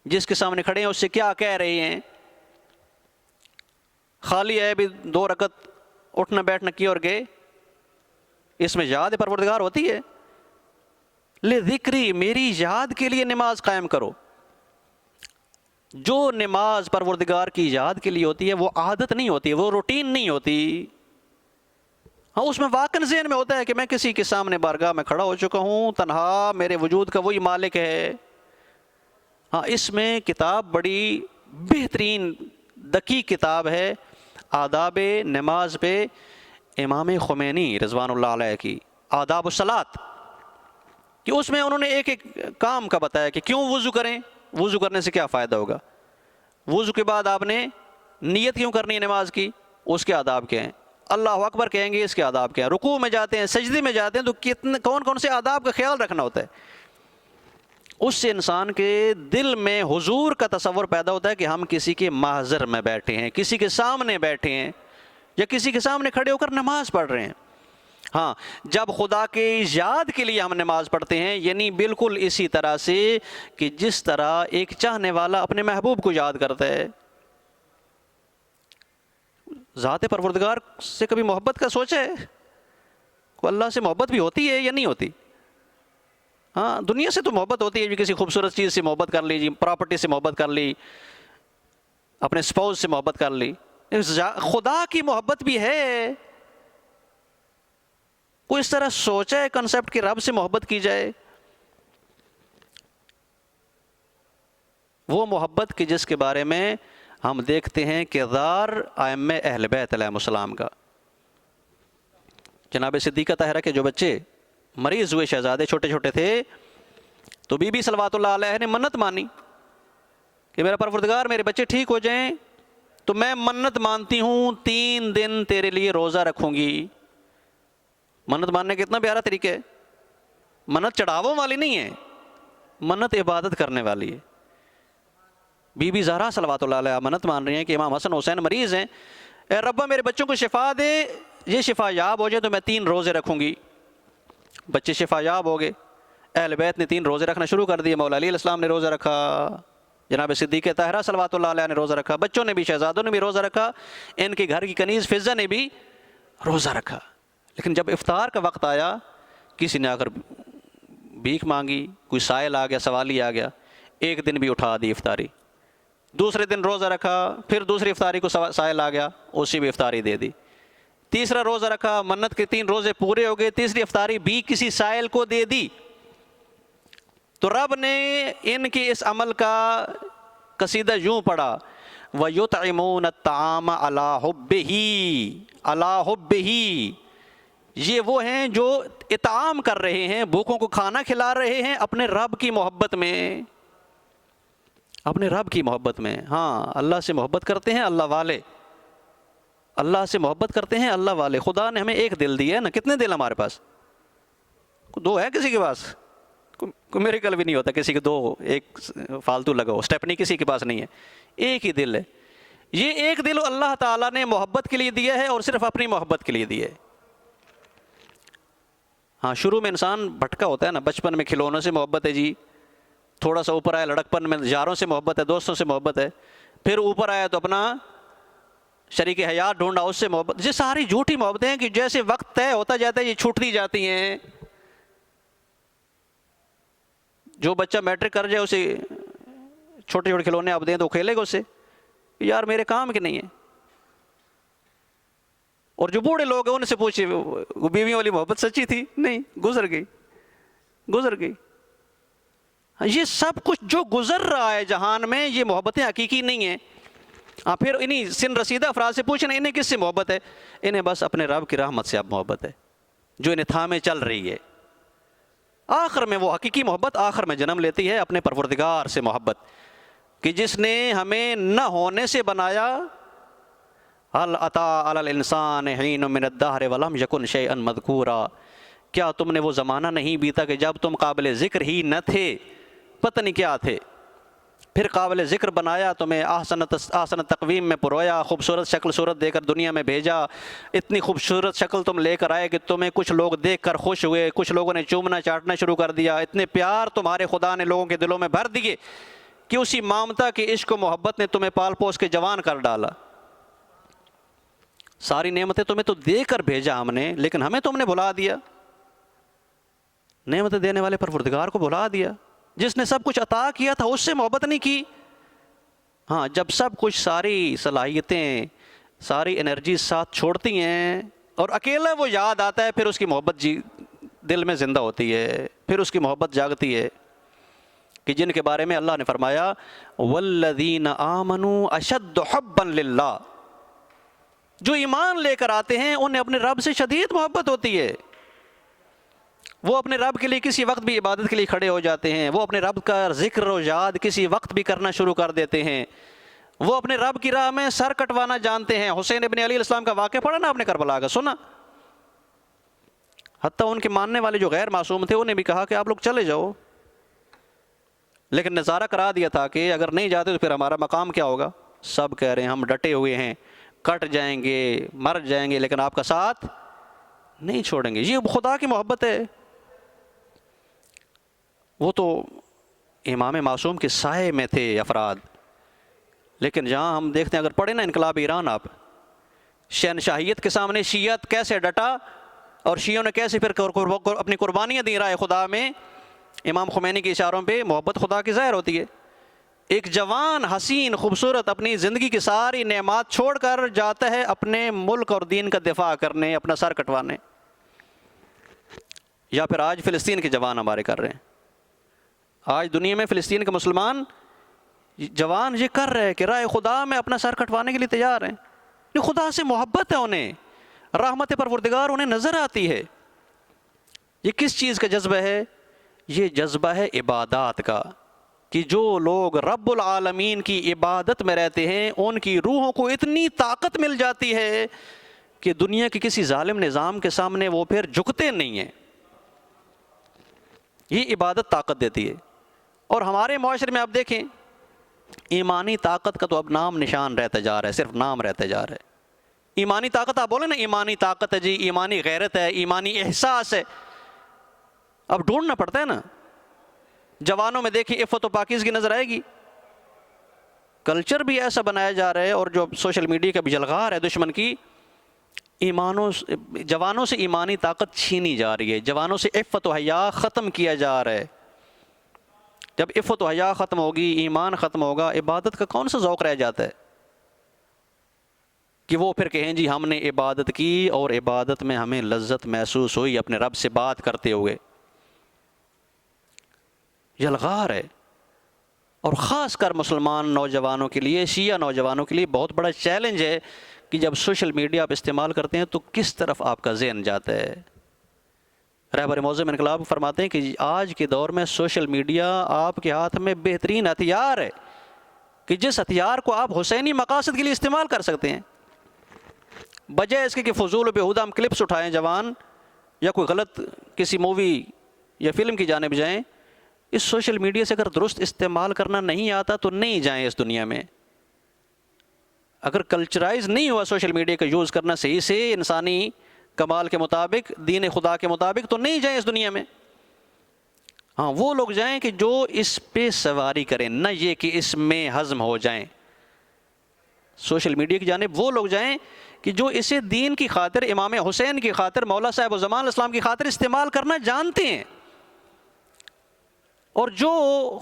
جس کے سامنے کھڑے ہیں اس سے کیا کہہ رہے ہیں۔ خالی ہے بھی 2 رکعت اٹھنا بیٹھنا کی اور گئے، اس میں یاد پروردگار ہوتی ہے۔ لذکری، میری یاد کے لیے نماز قائم کرو۔ جو نماز پروردگار کی یاد کے لیے ہوتی ہے وہ عادت نہیں ہوتی، وہ روٹین نہیں ہوتی، ہاں اس میں واقعاً ذہن میں ہوتا ہے کہ میں کسی کے سامنے بارگاہ میں کھڑا ہو چکا ہوں، تنہا میرے وجود کا وہی مالک ہے۔ ہاں اس میں کتاب بڑی بہترین دقیق کتاب ہے آداب نماز پہ، امام خمینی رضوان اللہ علیہ کی آداب الصلاۃ، کہ اس میں انہوں نے ایک ایک کام کا بتایا کہ کیوں وضو کریں، وضو کرنے سے کیا فائدہ ہوگا، وضو کے بعد آپ نے نیت کیوں کرنی ہے نماز کی، اس کے آداب کیا ہیں، اللہ اکبر کہیں گے اس کے آداب کیا ہیں، رکوع میں جاتے ہیں سجدے میں جاتے ہیں تو کون کون سے آداب کا خیال رکھنا ہوتا ہے۔ اس سے انسان کے دل میں حضور کا تصور پیدا ہوتا ہے کہ ہم کسی کے محضر میں بیٹھے ہیں، کسی کے سامنے بیٹھے ہیں، یا کسی کے سامنے کھڑے ہو کر نماز پڑھ رہے ہیں۔ ہاں جب خدا کے یاد کے لیے ہم نماز پڑھتے ہیں، یعنی بالکل اسی طرح سے کہ جس طرح ایک چاہنے والا اپنے محبوب کو یاد کرتا ہے۔ ذات پروردگار سے کبھی محبت کا سوچا ہے؟ کو اللہ سے محبت بھی ہوتی ہے یا نہیں ہوتی؟ ہاں دنیا سے تو محبت ہوتی ہے، کسی خوبصورت چیز سے محبت کر لی، پراپرٹی سے محبت کر لی، اپنے اسپاؤس سے محبت کر لی، خدا کی محبت بھی ہے۔ کوئی اس طرح سوچا ہے کنسپٹ کہ رب سے محبت کی جائے؟ وہ محبت کی جس کے بارے میں ہم دیکھتے ہیں کردار ائمہ اہل بیت علیہ السلام کا۔ جناب صدیقہ طاہرہ کے جو بچے مریض ہوئے شہزادے چھوٹے چھوٹے تھے تو بی بی صلوات اللہ علیہ نے منت مانی کہ میرا پروردگار میرے بچے ٹھیک ہو جائیں تو میں منت مانتی ہوں 3 دن تیرے لیے روزہ رکھوں گی۔ منت ماننے کا اتنا پیارا طریقہ ہے، منت چڑھاووں والی نہیں ہے، منت عبادت کرنے والی ہے۔ بی بی زہرا صلوات اللہ علیہ منت مان رہی ہیں کہ امام حسن حسین مریض ہیں، اے ربا میرے بچوں کو شفا دے، یہ شفا یاب ہو جائے تو میں 3 روزے رکھوں گی۔ بچے شفا یاب ہو گئے، اہل بیت نے 3 روزے رکھنا شروع کر دیے، مولا علی علیہ السلام نے روزہ رکھا، جناب صدیقہ طاہرہ صلوات اللہ علیہ نے روزہ رکھا، بچوں نے بھی، شہزادوں نے بھی روزہ رکھا، ان کے گھر کی کنیز فضہ نے بھی روزہ رکھا۔ لیکن جب افطار کا وقت آیا کسی نے آ کر بھیک مانگی، کوئی سائل آ گیا، سوالی آ گیا، ایک دن بھی اٹھا دی افطاری، دوسرے دن روزہ رکھا، پھر دوسری افطاری کو سائل آ گیا، اسی بھی افطاری دے دی، تیسرا روزہ رکھا، منت کے 3 روزے پورے ہو گئے، تیسری افطاری بھی کسی سائل کو دے دی۔ تو رب نے ان کے اس عمل کا قصیدہ یوں پڑھا، وَيُطْعِمُونَ الطَّعَامَ عَلَىٰ حُبِّهِ عَلَىٰ حُبِّهِ، یہ وہ ہیں جو اطعام کر رہے ہیں، بھوکوں کو کھانا کھلا رہے ہیں اپنے رب کی محبت میں، اپنے رب کی محبت میں۔ ہاں، اللہ سے محبت کرتے ہیں اللہ والے، اللہ سے محبت کرتے ہیں اللہ والے۔ خدا نے ہمیں ایک دل دیا ہے نا، کتنے دل ہمارے پاس؟ 2 ہے کسی کے پاس؟ کوئی میریکل بھی نہیں ہوتا کسی کے 2 ایک فالتو لگاؤ، اسٹیپنی کسی کے پاس نہیں ہے، ایک ہی دل ہے۔ یہ ایک دل اللہ تعالیٰ نے محبت کے لیے دیا ہے اور صرف اپنی محبت کے لیے دیا ہے۔ ہاں، شروع میں انسان بھٹکا ہوتا ہے نا، بچپن میں کھلونوں سے محبت ہے جی، تھوڑا سا اوپر آیا لڑکپن میں یاروں سے محبت ہے، دوستوں سے محبت ہے، پھر اوپر آیا تو اپنا شریک حیات ڈھونڈا، اس سے محبت۔ یہ ساری جھوٹی محبتیں ہیں کہ جیسے وقت طے ہوتا جاتا ہے یہ چھوٹتی جاتی ہیں۔ جو بچہ میٹرک کر جائے اسے چھوٹے چھوٹے کھلونے آپ دیں تو کھیلے گا اس سے، یار میرے کام کے نہیں ہے۔ اور جو بوڑھے لوگ ہیں ان سے پوچھے وہ بیویوں والی محبت سچی تھی؟ نہیں، گزر گئی، گزر گئی۔ یہ سب کچھ جو گزر رہا ہے جہان میں یہ محبتیں حقیقی نہیں ہیں۔ پھر انہیں سن رسیدہ افراد سے پوچھنا انہیں کس سے محبت ہے؟ انہیں بس اپنے رب کی رحمت سے اب محبت ہے جو انہیں تھامے چل رہی ہے۔ آخر میں وہ حقیقی محبت آخر میں جنم لیتی ہے اپنے پروردگار سے محبت، کہ جس نے ہمیں نہ ہونے سے بنایا۔ هل اتى على الانسان حين من الدهر ولم يكن شيئا مذكورا، کیا تم نے وہ زمانہ نہیں بیتا کہ جب تم قابل ذکر ہی نہ تھے، پتہ نہیں کیا تھے، پھر قابل ذکر بنایا، تمہیں احسن تقویم میں پرویا، خوبصورت شکل صورت دے کر دنیا میں بھیجا، اتنی خوبصورت شکل تم لے کر آئے کہ تمہیں کچھ لوگ دیکھ کر خوش ہوئے، کچھ لوگوں نے چومنا چاٹنا شروع کر دیا، اتنے پیار تمہارے خدا نے لوگوں کے دلوں میں بھر دیے کہ اسی مامتا کے عشق و محبت نے تمہیں پال پوس کے جوان کر ڈالا۔ ساری نعمتیں تمہیں تو دے کر بھیجا ہم نے، لیکن ہمیں تم نے بھلا دیا، نعمتیں دینے والے پروردگار کو بھلا دیا، جس نے سب کچھ عطا کیا تھا اس سے محبت نہیں کی۔ ہاں، جب سب کچھ ساری صلاحیتیں ساری انرجی ساتھ چھوڑتی ہیں اور اکیلا وہ یاد آتا ہے، پھر اس کی محبت دل میں زندہ ہوتی ہے، پھر اس کی محبت جاگتی ہے، کہ جن کے بارے میں اللہ نے فرمایا والذین آمنوا اشد حبا للہ، جو ایمان لے کر آتے ہیں انہیں اپنے رب سے شدید محبت ہوتی ہے، وہ اپنے رب کے لیے کسی وقت بھی عبادت کے لیے کھڑے ہو جاتے ہیں، وہ اپنے رب کا ذکر و یاد کسی وقت بھی کرنا شروع کر دیتے ہیں، وہ اپنے رب کی راہ میں سر کٹوانا جانتے ہیں۔ حسین ابن علی علیہ السلام کا واقعہ پڑھا نا آپ نے کربلا کا، سنا؟ حتیٰ ان کے ماننے والے جو غیر معصوم تھے انہیں بھی کہا کہ آپ لوگ چلے جاؤ، لیکن نظارہ کرا دیا تھا کہ اگر نہیں جاتے تو پھر ہمارا مقام کیا ہوگا؟ سب کہہ رہے ہیں ہم ڈٹے ہوئے ہیں، کٹ جائیں گے، مر جائیں گے، لیکن آپ کا ساتھ نہیں چھوڑیں گے۔ یہ خدا کی محبت ہے۔ وہ تو امام معصوم کے سائے میں تھے افراد، لیکن جہاں ہم دیکھتے ہیں، اگر پڑھیں نا انقلاب ایران، آپ شہنشاہیت کے سامنے شیعت کیسے ڈٹا اور شیعوں نے کیسے پھر اپنی قربانیاں دی رائے خدا میں، امام خمینی کے اشاروں پہ محبت خدا کی ظاہر ہوتی ہے۔ ایک جوان حسین خوبصورت اپنی زندگی کی ساری نعمات چھوڑ کر جاتا ہے اپنے ملک اور دین کا دفاع کرنے، اپنا سر کٹوانے۔ یا پھر آج فلسطین کے جوان ہمارے کر رہے ہیں، آج دنیا میں فلسطین کے مسلمان جوان یہ کر رہے ہیں کہ رائے خدا میں اپنا سر کٹوانے کے لیے تیار ہیں۔ یہ خدا سے محبت ہے، انہیں رحمت پروردگار انہیں نظر آتی ہے۔ یہ کس چیز کا جذبہ ہے؟ یہ جذبہ ہے عبادات کا، کہ جو لوگ رب العالمین کی عبادت میں رہتے ہیں ان کی روحوں کو اتنی طاقت مل جاتی ہے کہ دنیا کے کسی ظالم نظام کے سامنے وہ پھر جھکتے نہیں ہیں۔ یہ عبادت طاقت دیتی ہے۔ اور ہمارے معاشرے میں آپ دیکھیں ایمانی طاقت کا تو اب نام نشان رہتا جا رہا ہے، صرف نام رہتا جا رہا ہے۔ ایمانی طاقت آپ بولیں نا، ایمانی طاقت ہے جی، ایمانی غیرت ہے، ایمانی احساس ہے، اب ڈھونڈنا پڑتا ہے نا۔ جوانوں میں دیکھیں عفت و پاکیزگی نظر آئے گی، کلچر بھی ایسا بنایا جا رہا ہے، اور جو سوشل میڈیا کا بھی جلغار ہے دشمن کی، جوانوں سے ایمانی طاقت چھینی جا رہی ہے، جوانوں سے عفت و حیا ختم کیا جا رہا ہے۔ جب عفت و حیا ختم ہوگی، ایمان ختم ہوگا، عبادت کا کون سا ذوق رہ جاتا ہے کہ وہ پھر کہیں جی ہم نے عبادت کی اور عبادت میں ہمیں لذت محسوس ہوئی اپنے رب سے بات کرتے ہوئے۔ یلغار ہے، اور خاص کر مسلمان نوجوانوں کے لیے، شیعہ نوجوانوں کے لیے بہت بڑا چیلنج ہے کہ جب سوشل میڈیا آپ استعمال کرتے ہیں تو کس طرف آپ کا ذہن جاتا ہے۔ رہبر معظم انقلاب فرماتے ہیں کہ آج کے دور میں سوشل میڈیا آپ کے ہاتھ میں بہترین ہتھیار ہے کہ جس ہتھیار کو آپ حسینی مقاصد کے لیے استعمال کر سکتے ہیں، بجائے اس کے کہ فضول و بیہودہ ہم کلپس اٹھائیں جوان، یا کوئی غلط کسی مووی یا فلم کی جانب جائیں۔ اس سوشل میڈیا سے اگر درست استعمال کرنا نہیں آتا تو نہیں جائیں اس دنیا میں۔ اگر کلچرائز نہیں ہوا سوشل میڈیا کا یوز کرنا صحیح سے، انسانی کمال کے مطابق، دین خدا کے مطابق، تو نہیں جائیں اس دنیا میں۔ ہاں وہ لوگ جائیں کہ جو اس پہ سواری کریں، نہ یہ کہ اس میں ہضم ہو جائیں۔ سوشل میڈیا کی جانب وہ لوگ جائیں کہ جو اسے دین کی خاطر، امام حسین کی خاطر، مولا صاحب و زمان اسلام کی خاطر استعمال کرنا جانتے ہیں، اور جو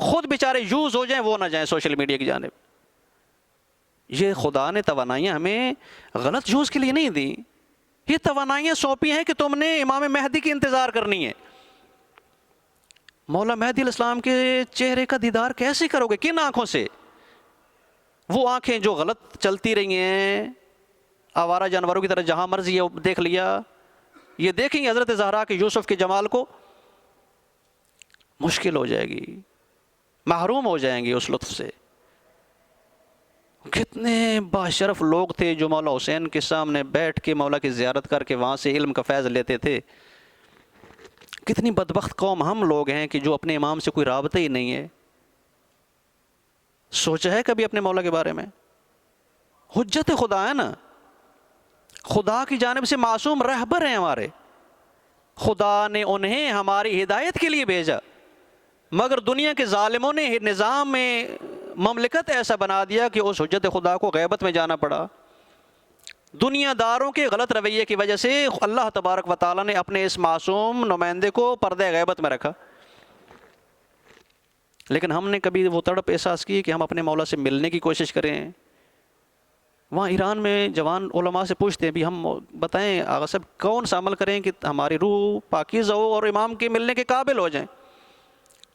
خود بیچارے یوز ہو جائیں وہ نہ جائیں سوشل میڈیا کی جانب۔ یہ خدا نے توانائیاں ہمیں غلط یوز کے لیے نہیں دی، یہ توانائیاں سونپی ہیں کہ تم نے امام مہدی کی انتظار کرنی ہے۔ مولا مہدی علیہ السلام کے چہرے کا دیدار کیسے کرو گے؟ کن آنکھوں سے؟ وہ آنکھیں جو غلط چلتی رہی ہیں، آوارہ جانوروں کی طرح جہاں مرضی ہے دیکھ لیا، یہ دیکھیں گے حضرت زہرا کے یوسف کے جمال کو، مشکل ہو جائے گی، محروم ہو جائیں گے اس لطف سے۔ کتنے باشرف لوگ تھے جو مولا حسین کے سامنے بیٹھ کے مولا کی زیارت کر کے وہاں سے علم کا فیض لیتے تھے۔ کتنی بدبخت قوم ہم لوگ ہیں کہ جو اپنے امام سے کوئی رابطہ ہی نہیں ہے۔ سوچا ہے کبھی اپنے مولا کے بارے میں؟ حجت خدا ہے نا، خدا کی جانب سے معصوم رہبر ہیں ہمارے، خدا نے انہیں ہماری ہدایت کے لیے بھیجا، مگر دنیا کے ظالموں نے نظام میں مملکت ایسا بنا دیا کہ اس حجت خدا کو غیبت میں جانا پڑا۔ دنیا داروں کے غلط رویے کی وجہ سے اللہ تبارک و تعالیٰ نے اپنے اس معصوم نمائندے کو پردہ غیبت میں رکھا۔ لیکن ہم نے کبھی وہ تڑپ احساس کی کہ ہم اپنے مولا سے ملنے کی کوشش کریں؟ وہاں ایران میں جوان علماء سے پوچھتے ہیں بھی ہم بتائیں آغا صاحب کون سا عمل کریں کہ ہماری روح پاکیزہ ہو اور امام کے ملنے کے قابل ہو جائیں؟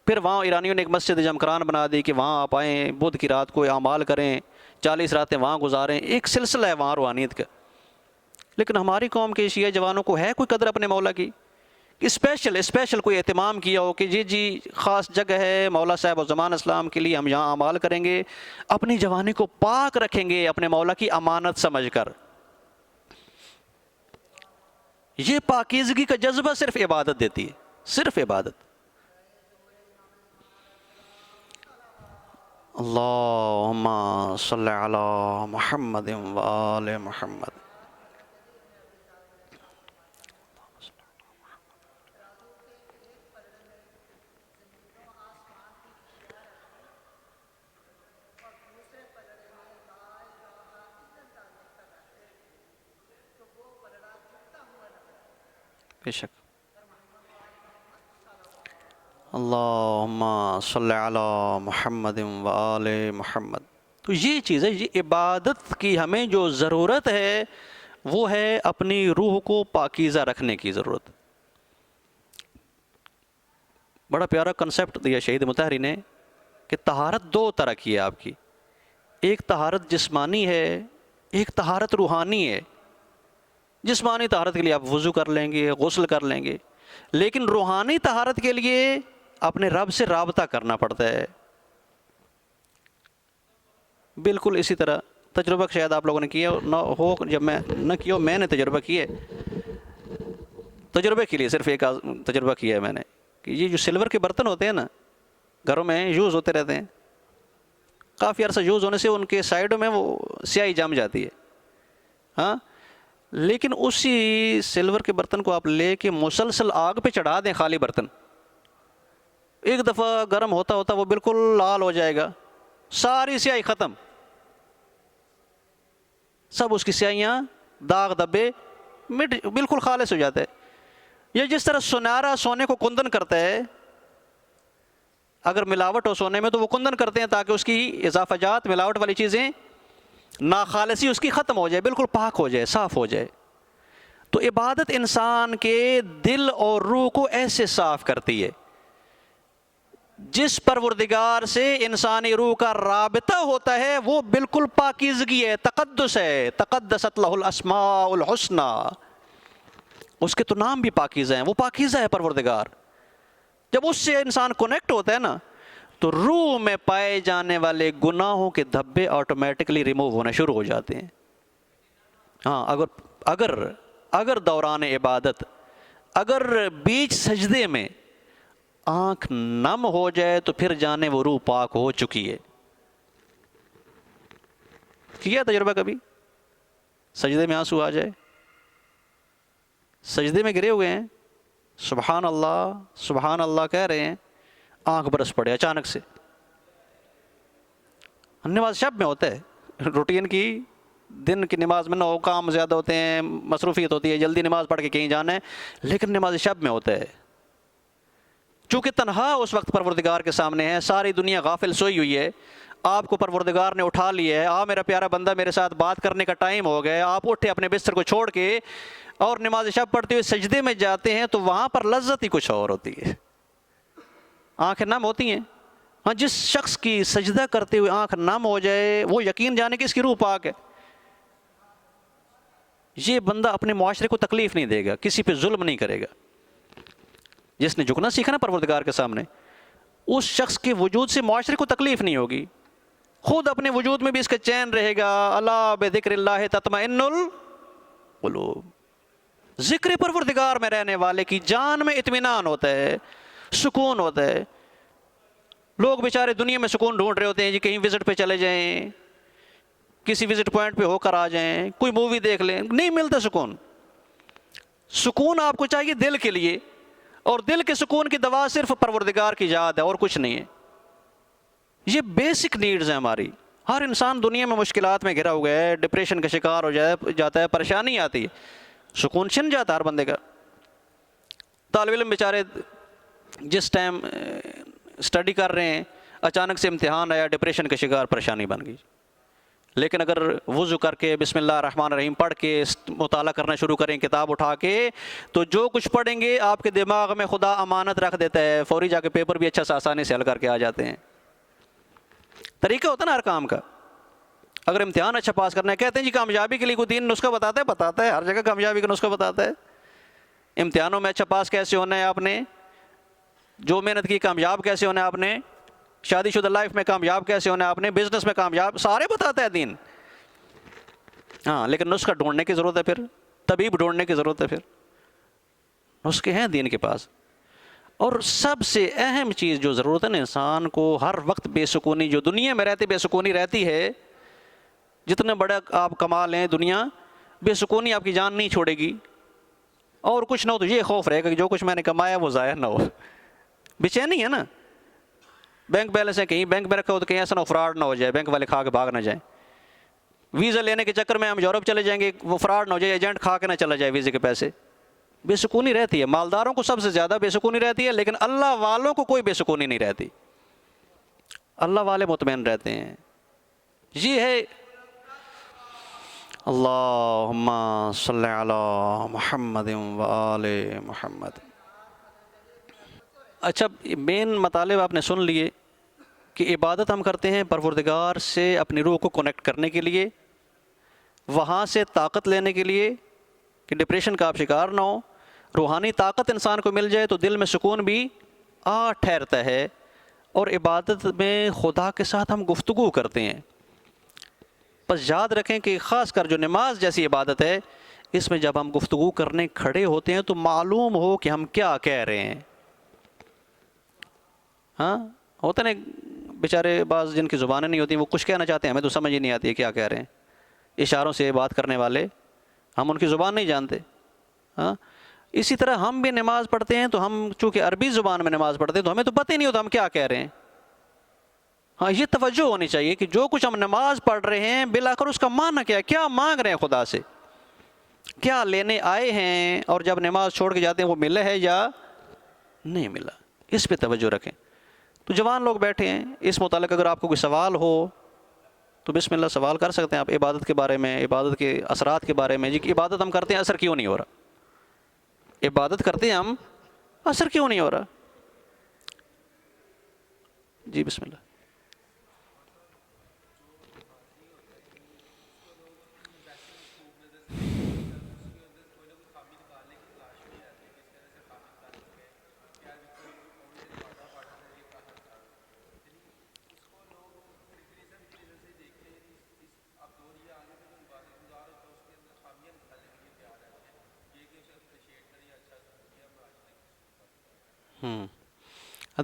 پھر وہاں ایرانیوں نے ایک مسجد جمکران بنا دی کہ وہاں آپ آئیں، بدھ کی رات کو اعمال کریں، 40 راتیں وہاں گزاریں، ایک سلسلہ ہے وہاں روحانیت کا۔ لیکن ہماری قوم کے شیعہ جوانوں کو ہے کوئی قدر اپنے مولا کی؟ اسپیشل کوئی اہتمام کیا ہو کہ جی خاص جگہ ہے مولا صاحب و زمان اسلام کے لیے، ہم یہاں اعمال کریں گے، اپنی جوانی کو پاک رکھیں گے اپنے مولا کی امانت سمجھ کر۔ یہ پاکیزگی کا جذبہ صرف عبادت دیتی ہے، صرف عبادت۔ اللہم صلی علی محمد و آل محمد۔ بے شک۔ اللہم صلی علی محمد و آل محمد۔ تو یہ چیز ہے، یہ عبادت کی ہمیں جو ضرورت ہے وہ ہے اپنی روح کو پاکیزہ رکھنے کی ضرورت۔ بڑا پیارا کنسیپٹ دیا شہید مطہری نے کہ طہارت دو طرح کی ہے آپ کی، ایک طہارت جسمانی ہے، ایک طہارت روحانی ہے۔ جسمانی طہارت کے لیے آپ وضو کر لیں گے، غسل کر لیں گے، لیکن روحانی طہارت کے لیے اپنے رب سے رابطہ کرنا پڑتا ہے۔ بالکل اسی طرح تجربہ شاید آپ لوگوں نے کیا نہ ہو، جب میں نہ کیا ہو، میں نے تجربہ کیا ہے، تجربے کے لیے صرف ایک تجربہ کیا ہے میں نے کہ یہ جو سلور کے برتن ہوتے ہیں نا گھروں میں یوز ہوتے رہتے ہیں، کافی عرصہ یوز ہونے سے ان کے سائڈوں میں وہ سیاہی جم جاتی ہے، ہاں، لیکن اسی سلور کے برتن کو آپ لے کے مسلسل آگ پہ چڑھا دیں، خالی برتن، ایک دفعہ گرم ہوتا ہوتا وہ بالکل لال ہو جائے گا، ساری سیاہی ختم، سب اس کی سیاہیاں داغ دبے بالکل خالص ہو جاتا ہے. یہ جس طرح سنارا سونے کو کندن کرتا ہے، اگر ملاوٹ ہو سونے میں تو وہ کندن کرتے ہیں تاکہ اس کی اضافہ جات، ملاوٹ والی چیزیں، ناخالصی اس کی ختم ہو جائے، بالکل پاک ہو جائے، صاف ہو جائے. تو عبادت انسان کے دل اور روح کو ایسے صاف کرتی ہے. جس پروردگار سے انسانی روح کا رابطہ ہوتا ہے وہ بالکل پاکیزگی ہے، تقدس ہے. تقدست لہ الاسماء الحسنی، اس کے تو نام بھی پاکیزہ ہیں، وہ پاکیزہ ہے پروردگار. جب اس سے انسان کنیکٹ ہوتا ہے نا تو روح میں پائے جانے والے گناہوں کے دھبے آٹومیٹکلی ریموو ہونا شروع ہو جاتے ہیں. ہاں، اگر دوران عبادت، اگر بیچ سجدے میں آنکھ نم ہو جائے تو پھر جانے وہ روح پاک ہو چکی ہے. کیا تجربہ کبھی؟ سجدے میں آنسو آ جائے، سجدے میں گرے ہوئے ہیں، سبحان اللہ کہہ رہے ہیں، آنکھ برس پڑے اچانک سے. نماز شب میں ہوتا ہے، روٹین کی دن کی نماز میں نہ ہو، کام زیادہ ہوتے ہیں، مصروفیت ہوتی ہے، جلدی نماز پڑھ کے کہیں جانا ہے، لیکن نماز شب میں ہوتا ہے. چونکہ تنہا اس وقت پروردگار کے سامنے ہے، ساری دنیا غافل سوئی ہوئی ہے، آپ کو پروردگار نے اٹھا لیا ہے، میرا پیارا بندہ میرے ساتھ بات کرنے کا ٹائم ہو گیا. آپ اٹھے اپنے بستر کو چھوڑ کے اور نماز شب پڑھتے ہوئے سجدے میں جاتے ہیں تو وہاں پر لذت ہی کچھ اور ہوتی ہے. آنکھیں نم ہوتی ہیں. ہاں، جس شخص کی سجدہ کرتے ہوئے آنکھ نم ہو جائے وہ یقین جانے کہ اس کی روح پاک ہے. یہ بندہ اپنے معاشرے کو تکلیف نہیں دے گا، کسی پہ ظلم نہیں کرے گا. جس نے جھکنا سیکھا نا پروردگار کے سامنے، اس شخص کے وجود سے معاشرے کو تکلیف نہیں ہوگی، خود اپنے وجود میں بھی اس کا چین رہے گا. الا بذکر اللہ تطمئن القلوب. ذکر پروردگار میں رہنے والے کی جان میں اطمینان ہوتا ہے، سکون ہوتا ہے. لوگ بیچارے دنیا میں سکون ڈھونڈ رہے ہوتے ہیں جی، کہیں وزٹ پہ چلے جائیں، کسی وزٹ پوائنٹ پہ ہو کر آ جائیں، کوئی مووی دیکھ لیں، نہیں ملتا سکون. سکون آپ کو چاہیے دل کے لیے، اور دل کے سکون کی دوا صرف پروردگار کی یاد ہے اور کچھ نہیں ہے. یہ بیسک نیڈز ہیں ہماری. ہر انسان دنیا میں مشکلات میں گھرا ہوا ہے، ڈپریشن کا شکار ہو جاتا ہے، پریشانی آتی ہے، سکون چھن جاتا ہے ہر بندے کا. طالب علم بیچارے جس ٹائم اسٹڈی کر رہے ہیں، اچانک سے امتحان آیا، ڈپریشن کا شکار، پریشانی بن گئی. لیکن اگر وضو کر کے بسم اللہ الرحمن الرحیم پڑھ کے مطالعہ کرنا شروع کریں کتاب اٹھا کے، تو جو کچھ پڑھیں گے آپ کے دماغ میں خدا امانت رکھ دیتا ہے، فوری جا کے پیپر بھی اچھا سا آسانی سے حل کر کے آ جاتے ہیں. طریقہ ہوتا ہے نا ہر کام کا. اگر امتحان اچھا پاس کرنا ہے، کہتے ہیں جی کامیابی کے لیے کوئی دین نسخہ بتاتا ہے، ہر جگہ کامیابی کا نسخہ بتاتا ہے. امتحانوں میں اچھا پاس کیسے ہونا ہے آپ نے، جو محنت کی کامیاب کیسے ہونا ہے آپ نے، شادی شدہ لائف میں کامیاب کیسے ہونا ہے آپ نے، بزنس میں کامیاب، سارے بتاتا ہے دین. ہاں، لیکن نسخہ ڈھونڈنے کی ضرورت ہے، پھر طبیب ڈھونڈنے کی ضرورت ہے. پھر نسخے ہیں دین کے پاس. اور سب سے اہم چیز جو ضرورت ہے نا انسان کو، ہر وقت بے سکونی جو دنیا میں رہتے بے سکونی رہتی ہے، جتنے بڑا آپ کما لیں دنیا، بے سکونی آپ کی جان نہیں چھوڑے گی. اور کچھ نہ ہو تو یہ خوف رہے گا کہ جو کچھ میں نے کمایا وہ ضائع نہ ہو. بے چینی ہے نا. بینک بیلنس ہے، کہیں بینک میں رکھا ہو تو کہیں ایسا نہ ہو فراڈ نہ ہو جائے، بینک والے کھا کے بھاگ نہ جائیں. ویزا لینے کے چکر میں ہم یورپ چلے جائیں گے، وہ فراڈ نہ ہو جائے، ایجنٹ کھا کے نہ چلا جائے ویزے کے پیسے. بے سکونی رہتی ہے. مالداروں کو سب سے زیادہ بے سکونی رہتی ہے، لیکن اللہ والوں کو کوئی بے سکونی نہیں رہتی. اللہ والے مطمئن رہتے ہیں. یہ ہے اللہم صلی علی محمد و آل محمد. اچھا، مین مطالب آپ نے سن لیے کہ عبادت ہم کرتے ہیں پروردگار سے اپنی روح کو کنیکٹ کرنے کے لیے، وہاں سے طاقت لینے کے لیے کہ ڈپریشن کا آپ شکار نہ ہو. روحانی طاقت انسان کو مل جائے تو دل میں سکون بھی ٹھہرتا ہے. اور عبادت میں خدا کے ساتھ ہم گفتگو کرتے ہیں. بس یاد رکھیں کہ خاص کر جو نماز جیسی عبادت ہے، اس میں جب ہم گفتگو کرنے کھڑے ہوتے ہیں تو معلوم ہو کہ ہم کیا کہہ رہے ہیں. ہاں، ہوتا نا بیچارے بعض جن کی زبانیں نہیں ہوتی، وہ کچھ کہنا چاہتے ہیں، ہمیں تو سمجھ ہی نہیں آتی ہے کیا کہہ رہے ہیں. اشاروں سے بات کرنے والے، ہم ان کی زبان نہیں جانتے. ہاں، اسی طرح ہم بھی نماز پڑھتے ہیں تو ہم چونکہ عربی زبان میں نماز پڑھتے ہیں تو ہمیں تو پتہ ہی نہیں ہوتا ہم کیا کہہ رہے ہیں. ہاں، یہ توجہ ہونی چاہیے کہ جو کچھ ہم نماز پڑھ رہے ہیں بالآخر اس کا معنی کیا ہے، کیا مانگ رہے ہیں خدا سے. کیا لینے آئے ہیں اور جب نماز چھوڑ کے جاتے ہیں وہ ملا ہے یا نہیں ملا، اس پہ توجہ رکھیں۔ تو جوان لوگ بیٹھے ہیں، اس متعلق اگر آپ کو کوئی سوال ہو تو بسم اللہ سوال کر سکتے ہیں آپ، عبادت کے بارے میں، عبادت کے اثرات کے بارے میں، جی کہ عبادت ہم کرتے ہیں اثر کیوں نہیں ہو رہا، عبادت کرتے ہیں ہم اثر کیوں نہیں ہو رہا؟ جی بسم اللہ۔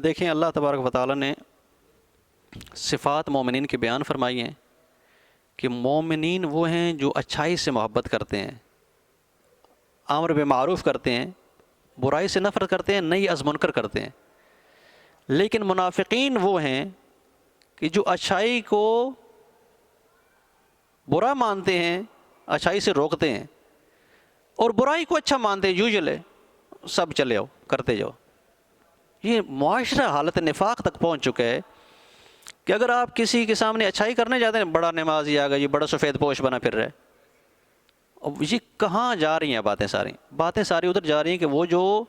دیکھیں اللہ تبارک و تعالیٰ نے صفات مومنین کی بیان فرمائی ہیں کہ مومنین وہ ہیں جو اچھائی سے محبت کرتے ہیں، امر بالمعروف کرتے ہیں، برائی سے نفرت کرتے ہیں، نہی از منکر کرتے ہیں۔ لیکن منافقین وہ ہیں کہ جو اچھائی کو برا مانتے ہیں، اچھائی سے روکتے ہیں، اور برائی کو اچھا مانتے ہیں، یوزل ہے سب چلے آؤ کرتے جاؤ۔ یہ معاشرہ حالت نفاق تک پہنچ چکا ہے کہ اگر آپ کسی کے سامنے اچھائی کرنے جاتے ہیں، بڑا نمازی آ گیا، یہ بڑا سفید پوش بنا پھر رہا ہے۔ اب یہ کہاں جا رہی ہیں باتیں ساری ادھر جا رہی ہیں کہ وہ جو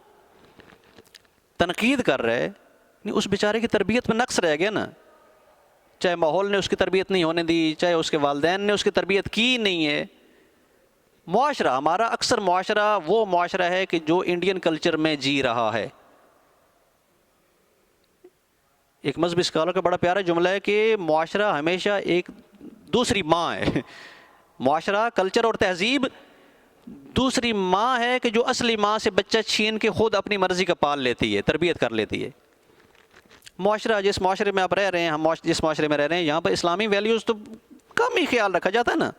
تنقید کر رہے ہیں اس بیچارے کی تربیت میں نقص رہ گیا نا، چاہے ماحول نے اس کی تربیت نہیں ہونے دی، چاہے اس کے والدین نے اس کی تربیت کی نہیں ہے۔ معاشرہ ہمارا اکثر معاشرہ وہ معاشرہ ہے کہ جو انڈین کلچر میں جی رہا ہے۔ ایک مذہبی اسکالر کا بڑا پیارا جملہ ہے کہ معاشرہ ہمیشہ ایک دوسری ماں ہے، معاشرہ کلچر اور تہذیب دوسری ماں ہے کہ جو اصلی ماں سے بچہ چھین کے خود اپنی مرضی کا پال لیتی ہے، تربیت کر لیتی ہے۔ معاشرہ جس معاشرے میں آپ رہ رہے ہیں، ہم جس معاشرے میں رہ رہے ہیں، یہاں پر اسلامی ویلیوز تو کم ہی خیال رکھا جاتا ہے نا،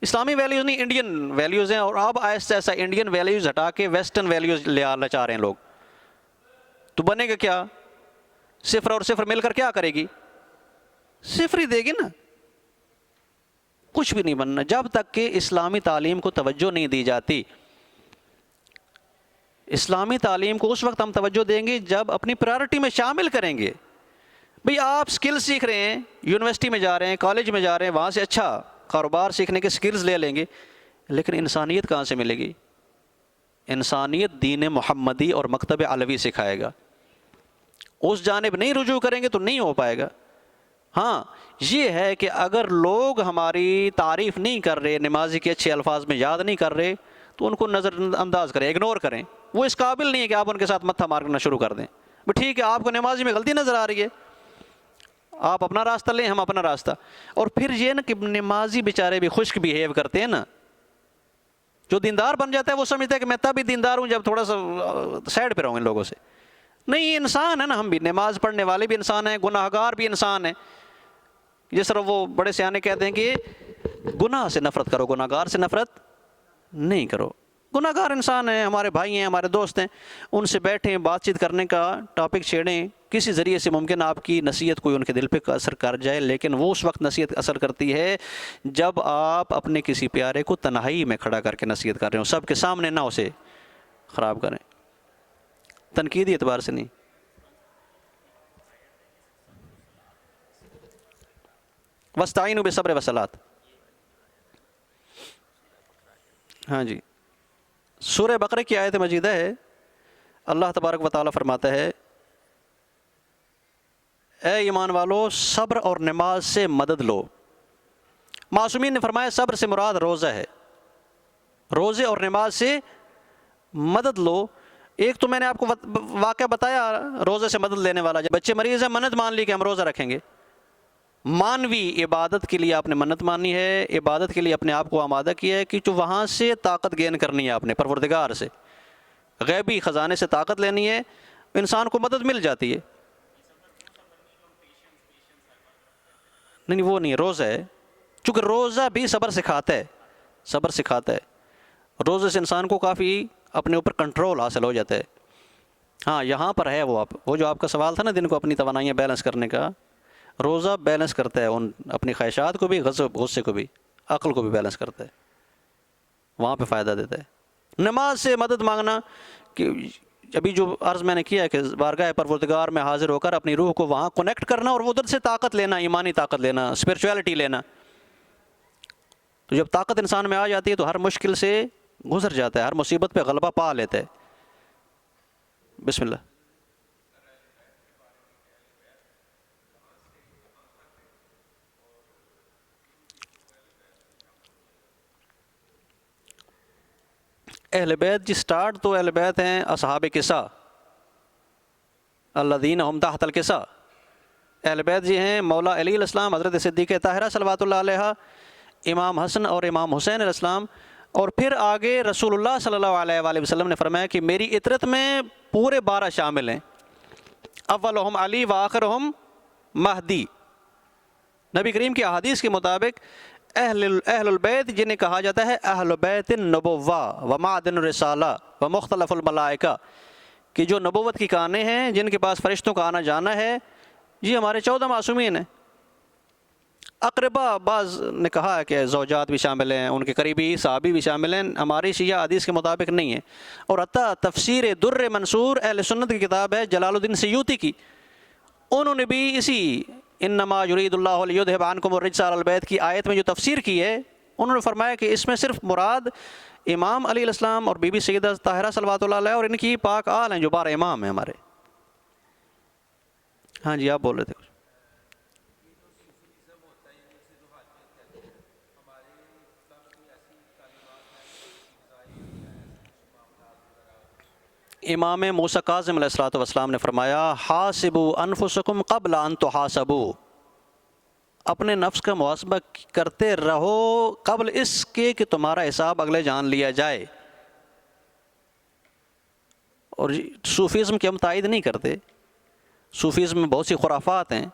اسلامی ویلیوز نہیں انڈین ویلیوز ہیں، اور اب آہستہ آہستہ انڈین ویلیوز ہٹا کے ویسٹرن ویلیوز لے آنا چاہ رہے ہیں لوگ۔ تو بنے گا کیا؟ صفر اور صفر مل کر کیا کرے گی؟ صفر ہی دے گی نا، کچھ بھی نہیں بننا جب تک کہ اسلامی تعلیم کو توجہ نہیں دی جاتی۔ اسلامی تعلیم کو اس وقت ہم توجہ دیں گے جب اپنی پرائرٹی میں شامل کریں گے۔ بھئی آپ سکل سیکھ رہے ہیں، یونیورسٹی میں جا رہے ہیں، کالج میں جا رہے ہیں، وہاں سے اچھا کاروبار سیکھنے کے سکلز لے لیں گے، لیکن انسانیت کہاں سے ملے گی؟ انسانیت دین محمدی اور مکتب علوی سکھائے گا، اس جانب نہیں رجوع کریں گے تو نہیں ہو پائے گا۔ ہاں یہ ہے کہ اگر لوگ ہماری تعریف نہیں کر رہے، نمازی کے اچھے الفاظ میں یاد نہیں کر رہے، تو ان کو نظر انداز کریں، اگنور کریں۔ وہ اس قابل نہیں ہے کہ آپ ان کے ساتھ متھا مارنا شروع کر دیں۔ ٹھیک ہے آپ کو نمازی میں غلطی نظر آ رہی ہے، آپ اپنا راستہ لیں، ہم اپنا راستہ۔ اور پھر یہ نا کہ نمازی بیچارے بھی خشک بیہیو کرتے ہیں نا، جو دیندار بن جاتا ہے وہ سمجھتا ہے کہ میں تب ہی دیندار ہوں جب تھوڑا سا سائڈ پہ رہوں ان لوگوں سے۔ نہیں، انسان ہے نا، ہم بھی نماز پڑھنے والے بھی انسان ہیں، گناہ گار بھی انسان ہیں۔ جس طرح وہ بڑے سیانے کہتے ہیں کہ گناہ سے نفرت کرو، گناہ گار سے نفرت نہیں کرو۔ گناہ گار انسان ہیں، ہمارے بھائی ہیں، ہمارے دوست ہیں، ان سے بیٹھیں، بات چیت کرنے کا ٹاپک چھیڑیں، کسی ذریعے سے ممکن آپ کی نصیحت کوئی ان کے دل پہ اثر کر جائے، لیکن وہ اس وقت نصیحت اثر کرتی ہے جب آپ اپنے کسی پیارے کو تنہائی میں کھڑا کر کے نصیحت کر رہے ہوں، سب کے سامنے نہ اسے خراب کریں، تنقیدی اعتبار سے نہیں۔ وَاسْتَعِينُوا بِالصَّبْرِ وَالصَّلَاةِ، ہاں جی، سورہ بقرہ کی آیت مجیدہ ہے، اللہ تبارک و تعالیٰ فرماتا ہے اے ایمان والو صبر اور نماز سے مدد لو۔ معصومین نے فرمایا صبر سے مراد روزہ ہے، روزے اور نماز سے مدد لو۔ ایک تو میں نے آپ کو واقعہ بتایا روزے سے مدد لینے والا، جب بچے مریض ہیں منت مان لی کہ ہم روزہ رکھیں گے، مانوی عبادت کے لیے آپ نے منت مانی ہے، عبادت کے لیے اپنے آپ کو آمادہ کیا ہے کہ جو وہاں سے طاقت گین کرنی ہے، آپ نے پروردگار سے غیبی خزانے سے طاقت لینی ہے، انسان کو مدد مل جاتی ہے۔ نہیں وہ نہیں، روزہ ہے، چونکہ روزہ بھی صبر سکھاتا ہے، صبر سکھاتا ہے، روزے سے انسان کو کافی اپنے اوپر کنٹرول حاصل ہو جاتا ہے۔ ہاں یہاں پر ہے وہ جو آپ کا سوال تھا نا دن کو اپنی توانائیاں بیلنس کرنے کا، روزہ بیلنس کرتا ہے ان اپنی خواہشات کو بھی، غصے کو بھی، عقل کو بھی بیلنس کرتا ہے۔ وہاں پہ فائدہ دیتا ہے۔ نماز سے مدد مانگنا، کہ ابھی جو عرض میں نے کیا ہے کہ بارگاہ پروردگار میں حاضر ہو کر اپنی روح کو وہاں کنیکٹ کرنا اور ادھر سے طاقت لینا، ایمانی طاقت لینا، اسپرچویلٹی لینا۔ تو جب طاقت انسان میں آ جاتی ہے تو ہر مشکل سے گزر جاتا ہے، ہر مصیبت پہ غلبہ پا لیتا ہے۔ بسم اللہ۔ اہل بیت جی، سٹارٹ تو اہل بیت ہیں اصحاب کسا، الذین ہم تحت الکسا۔ اہل بیت جی ہیں مولا علی علیہ السلام، حضرت صدیقہ طاہرہ صلوات اللہ علیہ، امام حسن اور امام حسین علیہ السلام، اور پھر آگے رسول اللہ صلی اللہ علیہ وآلہ وسلم نے فرمایا کہ میری عطرت میں پورے 12 شامل ہیں، اولہم علی و آخرہم مہدی۔ نبی کریم کی احادیث کے مطابق اہل البیت جنہیں کہا جاتا ہے اہل بیت النبوہ و معدن الرسالہ و مختلف الملائکہ، کہ جو نبوت کی کانیں ہیں، جن کے پاس فرشتوں کا آنا جانا ہے، جی ہمارے 14 معصومین ہیں۔ اقربا بعض نے کہا ہے کہ زوجات بھی شامل ہیں، ان کے قریبی صحابی بھی شامل ہیں، ہماری شیعہ حدیث کے مطابق نہیں ہے۔ اور حتیٰ تفسیر در منصور اہل سنت کی کتاب ہے جلال الدین سیوطی کی، انہوں نے بھی اسی انما یرید اللہ لیذھب عنکم الرجس اہل البیت کی آیت میں جو تفسیر کی ہے، انہوں نے فرمایا کہ اس میں صرف مراد امام علی علیہ السلام اور بی بی سیدہ طاہرہ صلوات اللہ علیہ اور ان کی پاک آل ہیں جو 12 امام ہیں ہمارے۔ ہاں جی، آپ بول رہے تھے کچھ۔ امام موسیٰ کاظم علیہ السلام نے فرمایا حاسبوا انفسکم قبل ان تحاسبوا، اپنے نفس کا محاسبہ کرتے رہو قبل اس کے کہ تمہارا حساب اگلے جان لیا جائے۔ اور صوفیزم کی ہم تائید نہیں کرتے، صوفیزم میں بہت سی خرافات ہیں،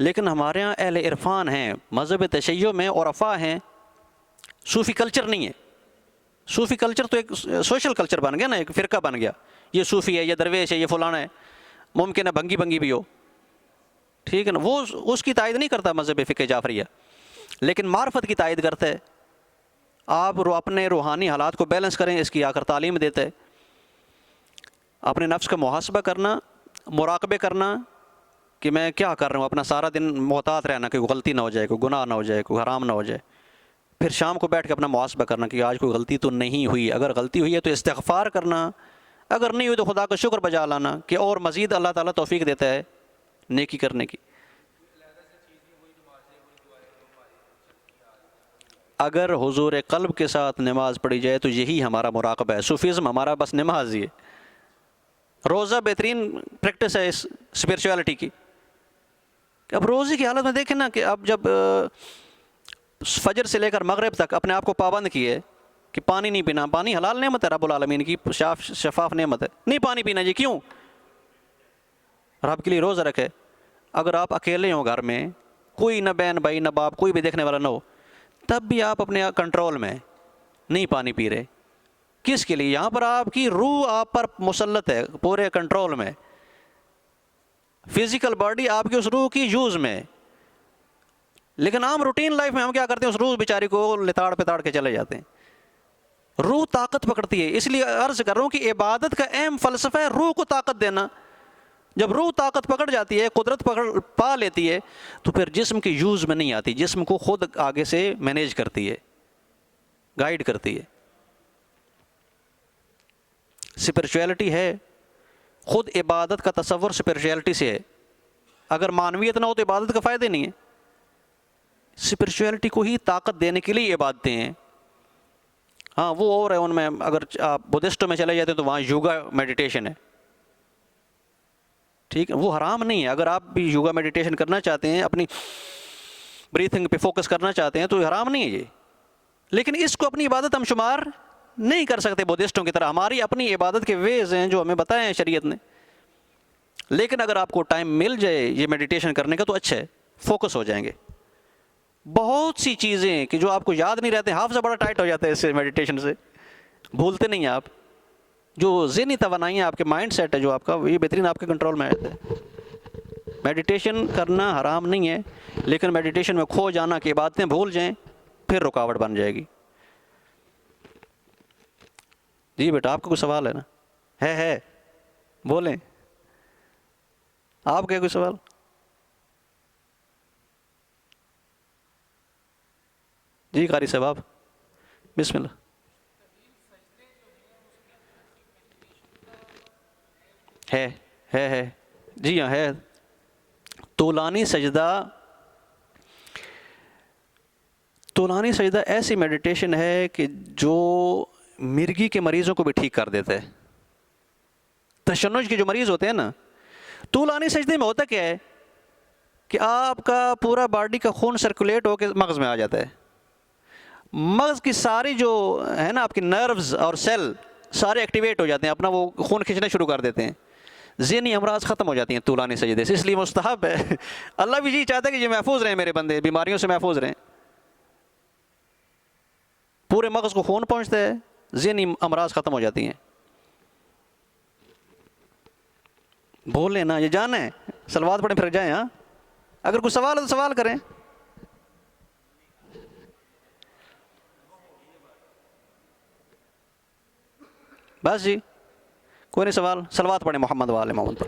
لیکن ہمارے ہاں اہل عرفان ہیں، مذہب تشیع میں عرفاء ہیں، صوفی کلچر نہیں ہے۔ صوفی کلچر تو ایک سوشل کلچر بن گیا نا، ایک فرقہ بن گیا، یہ صوفی ہے، یہ درویش ہے، یہ فلانا ہے، ممکن ہے بھنگی بھی ہو، ٹھیک ہے نا، وہ اس کی تائید نہیں کرتا مذہب فقہ جعفریہ، لیکن معرفت کی تائید کرتا ہے۔ آپ اپنے روحانی حالات کو بیلنس کریں، اس کی آ کر تعلیم دیتا ہے۔ اپنے نفس کا محاسبہ کرنا، مراقبے کرنا کہ میں کیا کر رہا ہوں، اپنا سارا دن محتاط رہنا کہ کوئی غلطی نہ ہو جائے، کوئی گناہ نہ ہو جائے، کوئی حرام نہ ہو جائے۔ پھر شام کو بیٹھ کے اپنا محاسبہ کرنا کہ آج کوئی غلطی تو نہیں ہوئی، اگر غلطی ہوئی ہے تو استغفار کرنا، اگر نہیں ہوئی تو خدا کا شکر بجا لانا کہ اور مزید اللہ تعالیٰ توفیق دیتا ہے نیکی کرنے کی۔ اگر حضور قلب کے ساتھ نماز پڑھی جائے تو یہی ہمارا مراقبہ ہے۔ صوفیزم ہمارا بس نماز ہی ہے، روزہ بہترین پریکٹس ہے اس اسپرچویلٹی کی۔ اب روزے کی حالت میں دیکھیں نا کہ اب جب فجر سے لے کر مغرب تک اپنے آپ کو پابند کیے کہ پانی نہیں پینا، پانی حلال نعمت ہے رب العالمین کی، شفاف نعمت ہے، نہیں پانی پینا جی، کیوں؟ رب کے لیے روزہ رکھے۔ اگر آپ اکیلے ہوں گھر میں، کوئی نہ بہن بھائی نہ باپ، کوئی بھی دیکھنے والا نہ ہو، تب بھی آپ اپنے کنٹرول میں نہیں پانی پی رہے، کس کے لیے؟ یہاں پر آپ کی روح آپ پر مسلط ہے، پورے کنٹرول میں، فزیکل باڈی آپ کی اس روح کی یوز میں۔ لیکن عام روٹین لائف میں ہم کیا کرتے ہیں، اس روح بیچاری کو لتاڑ پتاڑ کے چلے جاتے ہیں۔ روح طاقت پکڑتی ہے، اس لیے عرض کر رہا ہوں کہ عبادت کا اہم فلسفہ ہے روح کو طاقت دینا۔ جب روح طاقت پکڑ جاتی ہے، قدرت پا لیتی ہے، تو پھر جسم کی یوز میں نہیں آتی، جسم کو خود آگے سے مینیج کرتی ہے، گائیڈ کرتی ہے۔ اسپرچویلٹی ہے، خود عبادت کا تصور اسپرچویلٹی سے ہے۔ اگر معنویت نہ ہو تو عبادت کا فائدہ نہیں ہے۔ اسپرچویلٹی کو ہی طاقت دینے کے لیے عبادتیں ہیں۔ ہاں وہ اور ہے، ان میں اگر آپ بدھسٹ میں چلے جاتے ہیں تو وہاں یوگا میڈیٹیشن ہے، ٹھیک ہے، وہ حرام نہیں ہے۔ اگر آپ بھی یوگا میڈیٹیشن کرنا چاہتے ہیں، اپنی بریتھنگ پہ فوکس کرنا چاہتے ہیں تو یہ حرام نہیں ہے یہ، لیکن اس کو اپنی عبادت ہم شمار نہیں کر سکتے بدھسٹوں کی طرح۔ ہماری اپنی عبادت کے ویز ہیں جو ہمیں بتائے ہیں شریعت نے۔ لیکن اگر آپ کو ٹائم مل جائے یہ میڈیٹیشن کرنے کا تو اچھا ہے، فوکس ہو جائیں گے۔ بہت سی چیزیں کہ جو آپ کو یاد نہیں رہتے، حافظہ بڑا ٹائٹ ہو جاتا ہے اس سے، میڈیٹیشن سے بھولتے نہیں ہیں آپ۔ جو ذہنی توانائیاں آپ کے مائنڈ سیٹ ہے جو آپ کا، یہ بہترین آپ کے کنٹرول میں آتا ہے۔ میڈیٹیشن کرنا حرام نہیں ہے، لیکن میڈیٹیشن میں کھو جانا کہ عبادتیں بھول جائیں پھر رکاوٹ بن جائے گی۔ جی بیٹا آپ کا کوئی سوال ہے نا؟ ہے بولیں، آپ کا کوئی سوال؟ جی قاری صاحب آپ، بسم اللہ۔ ہے جی ہاں ہے۔ طولانی سجدہ ایسی میڈیٹیشن ہے کہ جو مرگی کے مریضوں کو بھی ٹھیک کر دیتا ہے۔ تشنج کے جو مریض ہوتے ہیں نا، طولانی سجدے میں ہوتا کیا ہے کہ آپ کا پورا باڈی کا خون سرکولیٹ ہو کے مغز میں آ جاتا ہے، مغز کی ساری جو ہے نا آپ کی نروز اور سیل سارے ایکٹیویٹ ہو جاتے ہیں، اپنا وہ خون کھینچنا شروع کر دیتے ہیں، ذہنی امراض ختم ہو جاتی ہیں طولانی سجدے سے۔ اس لیے مستحب ہے، اللہ بھی یہی چاہتا ہے کہ یہ محفوظ رہیں میرے بندے، بیماریوں سے محفوظ رہیں۔ پورے مغز کو خون پہنچتا ہے، ذہنی امراض ختم ہو جاتی ہیں۔ بول لینا، یہ جانا ہے، صلوات پڑھیں پھر جائیں۔ ہاں اگر کوئی سوال ہے تو سوال کریں۔ بس جی کوئی نہیں سوال، صلوات پڑھیں محمد وآل محمد پر۔